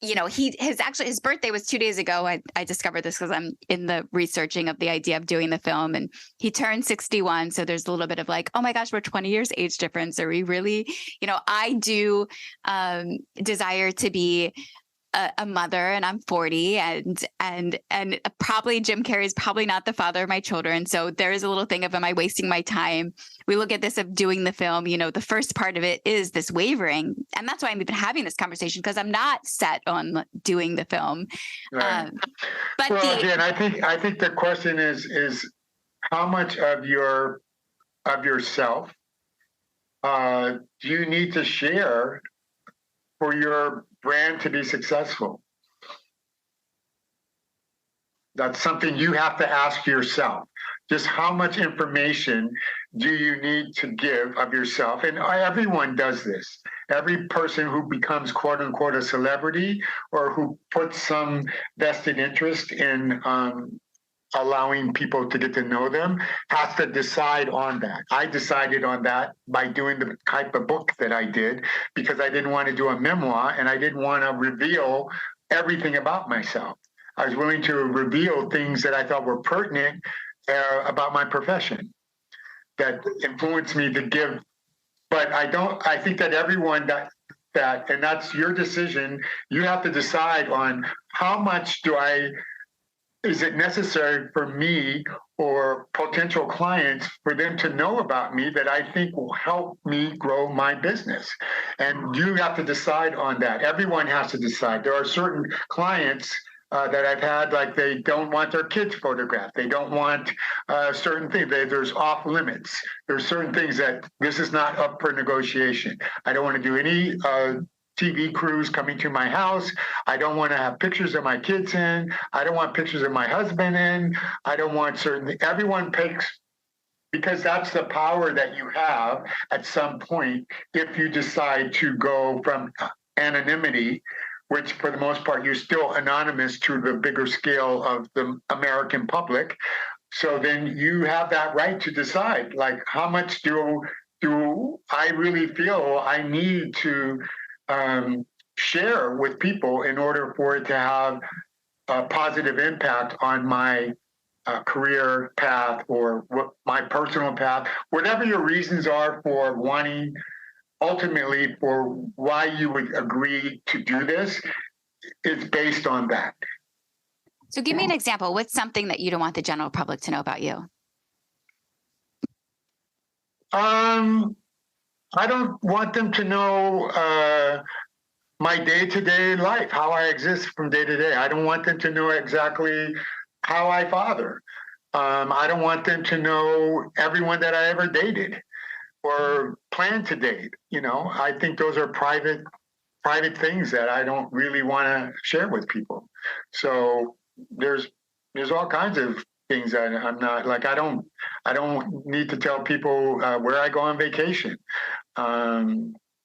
his birthday was 2 days ago. I discovered this because I'm in the researching of the idea of doing the film, and he turned 61. So there's a little bit of like, oh my gosh, we're 20 years age difference. Are we really, I do desire to be a mother, and I'm 40, and probably Jim Carrey is probably not the father of my children. So there is a little thing of, am I wasting my time? We look at this of doing the film, the first part of it is this wavering. And that's why I'm even having this conversation, because I'm not set on doing the film. Right. Again, I think the question is how much of yourself do you need to share for your brand to be successful? That's something you have to ask yourself. Just how much information do you need to give of yourself? And everyone does this. Every person who becomes quote unquote a celebrity or who puts some vested interest in allowing people to get to know them has to decide on that. I decided on that by doing the type of book that I did because I didn't want to do a memoir and I didn't want to reveal everything about myself. I was willing to reveal things that I thought were pertinent about my profession that influenced me to give. But I think that everyone that, and that's your decision, you have to decide on how much is it necessary for me or potential clients for them to know about me that I think will help me grow my business? And you have to decide on that. Everyone has to decide. There are certain clients that I've had, like they don't want their kids photographed. They don't want certain things. There's off limits. There's certain things that this is not up for negotiation. I don't want to do any TV crews coming to my house. I don't want to have pictures of my kids in. I don't want pictures of my husband in. I don't want certain, everyone picks, because that's the power that you have at some point if you decide to go from anonymity, which for the most part, you're still anonymous to the bigger scale of the American public. So then you have that right to decide, like, how much do I really feel I need to share with people in order for it to have a positive impact on my career path or my personal path, whatever your reasons are for wanting, ultimately for why you would agree to do this, is based on that. So give me an example. What's something that you don't want the general public to know about you? I don't want them to know my day-to-day life, how I exist from day to day. I don't want them to know exactly how I father. I don't want them to know everyone that I ever dated or plan to date. You know, I think those are private things that I don't really want to share with people. So there's all kinds of things that I'm not, like, I don't need to tell people where I go on vacation,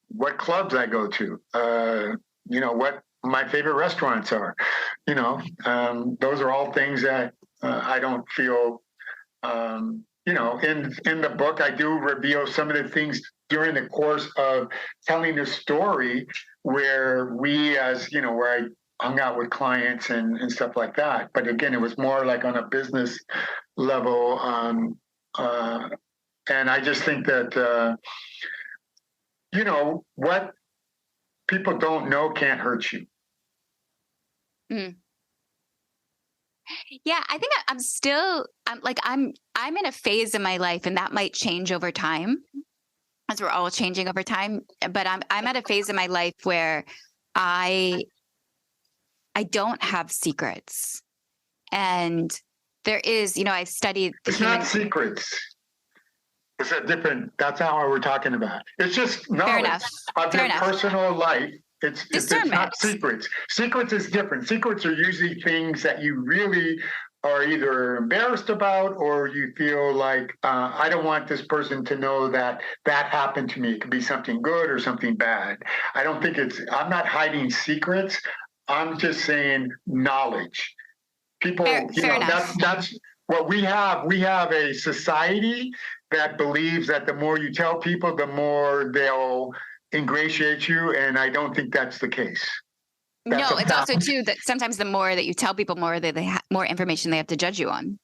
what clubs I go to, you know, what my favorite restaurants are. You know, those are all things that I don't feel, you know, in the book, I do reveal some of the things during the course of telling the story where we, as, you know, where I hung out with clients and stuff like that. But again, it was more like on a business level. And I just think that, you know, what people don't know can't hurt you. Mm. Yeah, I think I'm in a phase in my life, and that might change over time, as we're all changing over time. But I'm at a phase in my life where I don't have secrets, and there is, you know, I've studied. It's not secrets. It's a different. That's not what we're talking about. It's just knowledge of your personal life. It's not secrets. Secrets is different. Secrets are usually things that you really are either embarrassed about, or you feel like, I don't want this person to know that happened to me. It could be something good or something bad. I don't think I'm not hiding secrets. I'm just saying knowledge. People, that's what we have. We have a society that believes that the more you tell people, the more they'll ingratiate you, and I don't think that's the case. It's also too that sometimes the more that you tell people, more information they have to judge you on.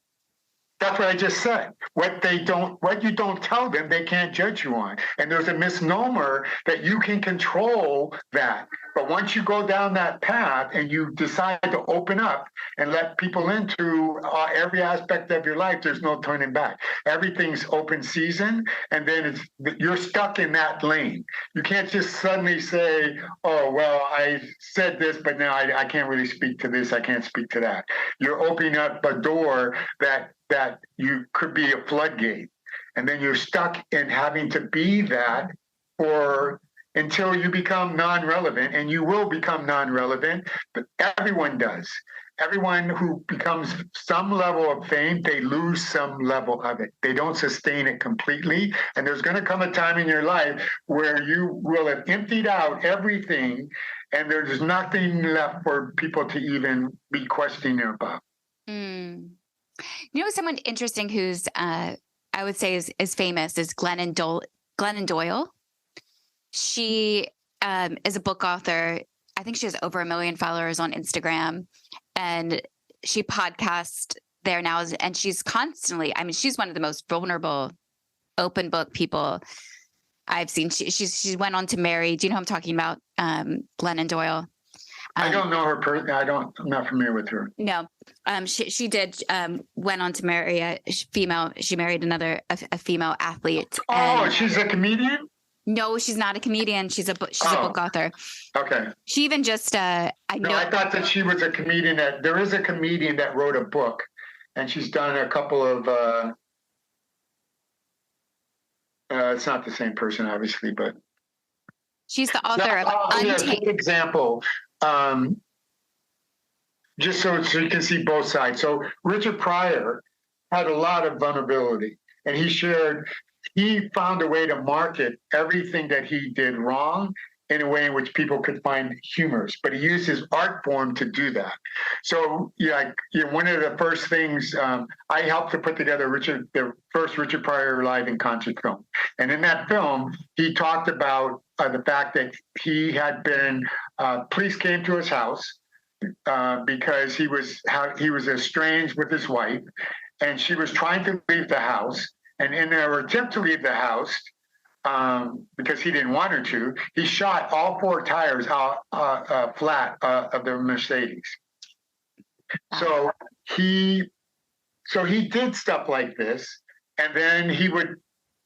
That's what I just said. What you don't tell them, they can't judge you on. And there's a misnomer that you can control that. But once you go down that path and you decide to open up and let people into every aspect of your life, there's no turning back. Everything's open season, and then you're stuck in that lane. You can't just suddenly say, oh, well, I said this, but now I can't really speak to this. I can't speak to that. You're opening up a door that you could be a floodgate, and then you're stuck in having to be that until you become non-relevant, and you will become non-relevant, but everyone does. everyone who becomes some level of fame, they lose some level of it. They don't sustain it completely. And there's going to come a time in your life where you will have emptied out everything and there's nothing left for people to even be questioning about. You know, someone interesting who's, I would say is famous is Glennon Doyle. She is a book author. I think she has over 1 million followers on Instagram, and she podcasts there now. And she's constantly, I mean, she's one of the most vulnerable, open book people I've seen. She went on to marry. Do you know who I'm talking about? Glennon Doyle. I don't know her. I'm not familiar with her. No, she did went on to marry a female. She married a female athlete. Oh, she's a comedian? No, she's not a comedian. She's a book author. Okay. She even just I thought that she was a comedian. There is a comedian that wrote a book, and she's done a couple of. It's not the same person, obviously, but she's the author of Untamed. Example. Just so you can see both sides. So Richard Pryor had a lot of vulnerability, and he found a way to market everything that he did wrong in a way in which people could find humorous, but he used his art form to do that. So one of the first things I helped to put together the first Richard Pryor live in concert film. And in that film, he talked about the fact that he had been, police came to his house because he was estranged with his wife, and she was trying to leave the house. And in their attempt to leave the house, because he didn't want her to, he shot all 4 tires out flat of the Mercedes. So he did stuff like this, and then he would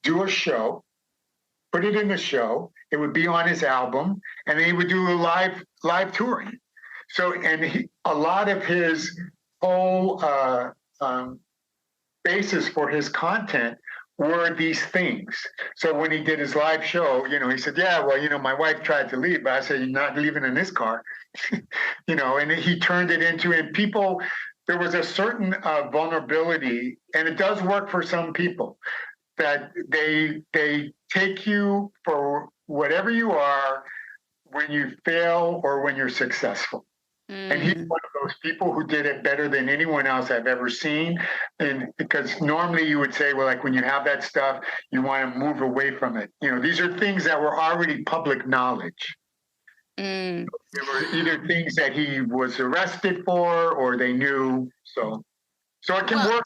do a show, put it in the show. It would be on his album, and then he would do a live touring. So, and a lot of his whole basis for his content were these things. So when he did his live show, he said, yeah, well, my wife tried to leave, but I said, you're not leaving in this car, and he turned it into, and people, there was a certain vulnerability, and it does work for some people, that they take you for whatever you are when you fail or when you're successful. And he's one of those people who did it better than anyone else I've ever seen. And because normally you would say, well, like when you have that stuff, you want to move away from it. These are things that were already public knowledge. They were either things that he was arrested for or they knew. So it can work.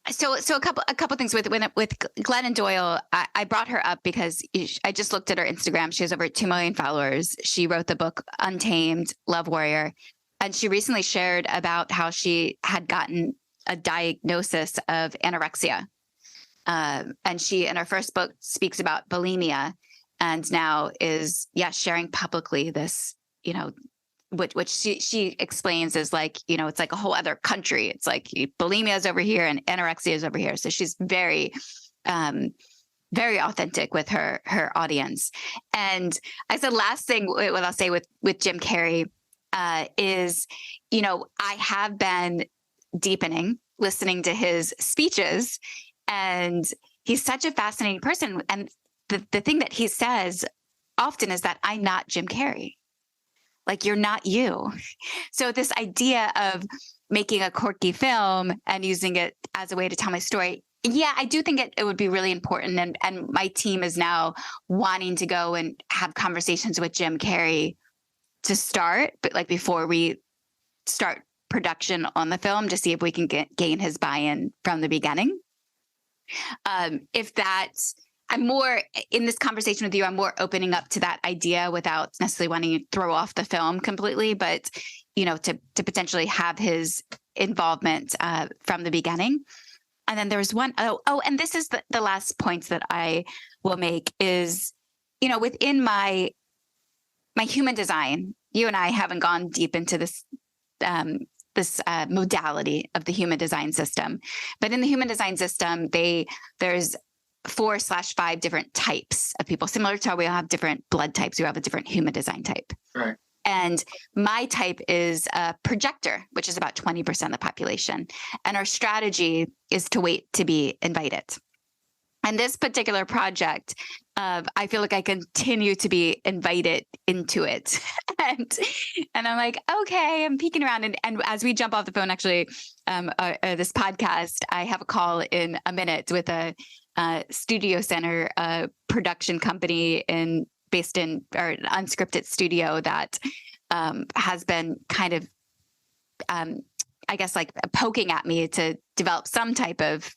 So a couple things with Glennon Doyle. I brought her up because I just looked at her Instagram. She has over 2 million followers. She wrote the book Untamed, Love Warrior, and she recently shared about how she had gotten a diagnosis of anorexia. And she, in her first book, speaks about bulimia, and now is sharing publicly this, which she explains is like, it's like a whole other country. It's like bulimia is over here and anorexia is over here. So she's very, very authentic with her audience. And I said, last thing, what I'll say with Jim Carrey is, I have been deepening, listening to his speeches, and he's such a fascinating person. And the thing that he says often is that I'm not Jim Carrey. Like, you're not you. So this idea of making a quirky film and using it as a way to tell my story, I do think it would be really important. And my team is now wanting to go and have conversations with Jim Carrey to start, but like before we start production on the film, to see if we can gain his buy-in from the beginning. I'm more in this conversation with you. I'm more opening up to that idea without necessarily wanting to throw off the film completely, but to potentially have his involvement from the beginning. And then there's one. And this is the last point that I will make is, within my human design. You and I haven't gone deep into this modality of the human design system, but in the human design system, there's 4/5 different types of people, similar to how we all have different blood types. We have a different human design type. Right. And my type is a projector, which is about 20% of the population. And our strategy is to wait to be invited. And this particular project, I feel like I continue to be invited into it. and I'm like, okay, I'm peeking around. And as we jump off the phone, actually, this podcast, I have a call in a minute with a studio center production company based in an unscripted studio that has been kind of, I guess, like poking at me to develop some type of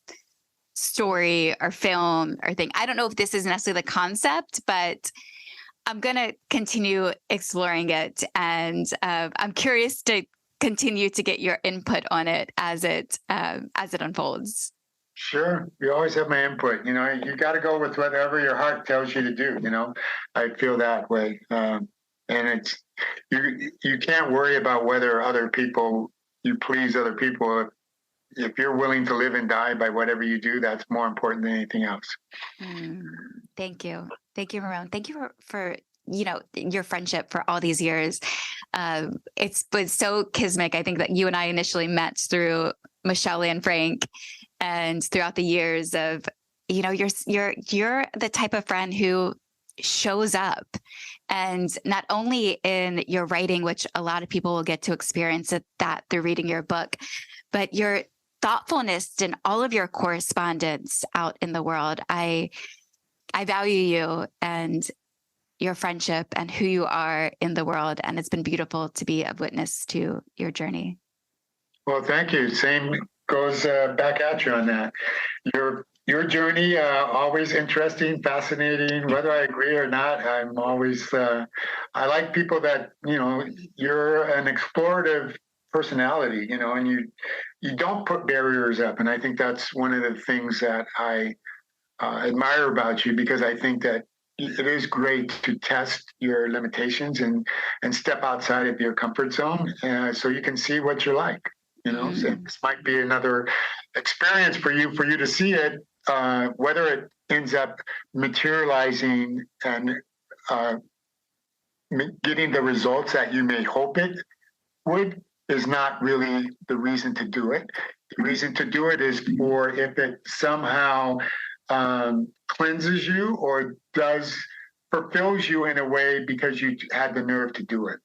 story or film or thing. I don't know if this is necessarily the concept, but I'm going to continue exploring it. And I'm curious to continue to get your input on it as it unfolds. Sure. You always have my input. You got to go with whatever your heart tells you to do. I feel that way. And it's, you can't worry about whether you please other people. If you're willing to live and die by whatever you do, that's more important than anything else. Thank you. Thank you, Ramon. Thank you for your friendship for all these years. It's been so kismic. I think that you and I initially met through Michelle and Frank, and throughout the years of, you're the type of friend who shows up, and not only in your writing, which a lot of people will get to experience that through reading your book, but your thoughtfulness in all of your correspondence out in the world. I value you and your friendship and who you are in the world. And it's been beautiful to be a witness to your journey. Well, thank you. Same goes back at you on that. Your journey, always interesting, fascinating, whether I agree or not. I'm always, I like people that, you're an explorative personality, and you don't put barriers up. And I think that's one of the things that I admire about you, because I think that it is great to test your limitations and step outside of your comfort zone, so you can see what you're like. So this might be another experience for you to see it, whether it ends up materializing and getting the results that you may hope it would, is not really the reason to do it. The reason to do it is for if it somehow cleanses you or fulfills you in a way because you had the nerve to do it.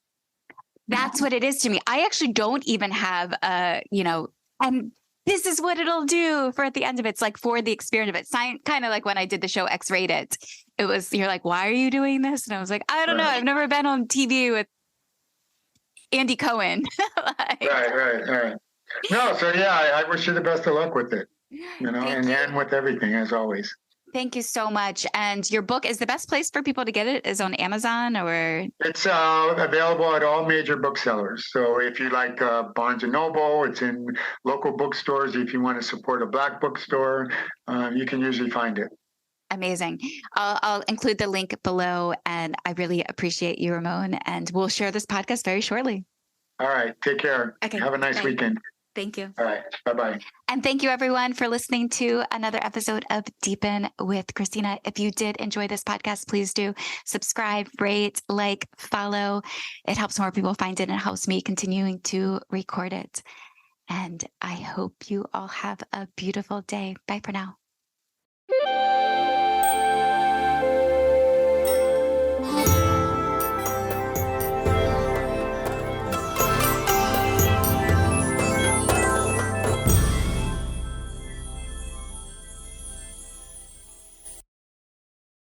That's what it is to me. I actually don't even have and this is what it'll do for at the end of it. It's like for the experience of it. Kind of like when I did the show X-Rated. It was, you're like, why are you doing this? And I was like, I don't know. I've never been on TV with Andy Cohen. Right. No, so yeah, I wish you the best of luck with it, and with everything, as always. Thank you so much. And your book is the best place for people to get it is on Amazon, or? It's available at all major booksellers. So if you like Barnes & Noble, it's in local bookstores. If you want to support a Black bookstore, you can usually find it. Amazing. I'll include the link below, and I really appreciate you, Ramon, and we'll share this podcast very shortly. All right. Take care. Okay. Have a nice weekend. Thank you. All right. Bye-bye. And thank you, everyone, for listening to another episode of Deepen with Christina. If you did enjoy this podcast, please do subscribe, rate, follow. It helps more people find it and helps me continuing to record it. And I hope you all have a beautiful day. Bye for now.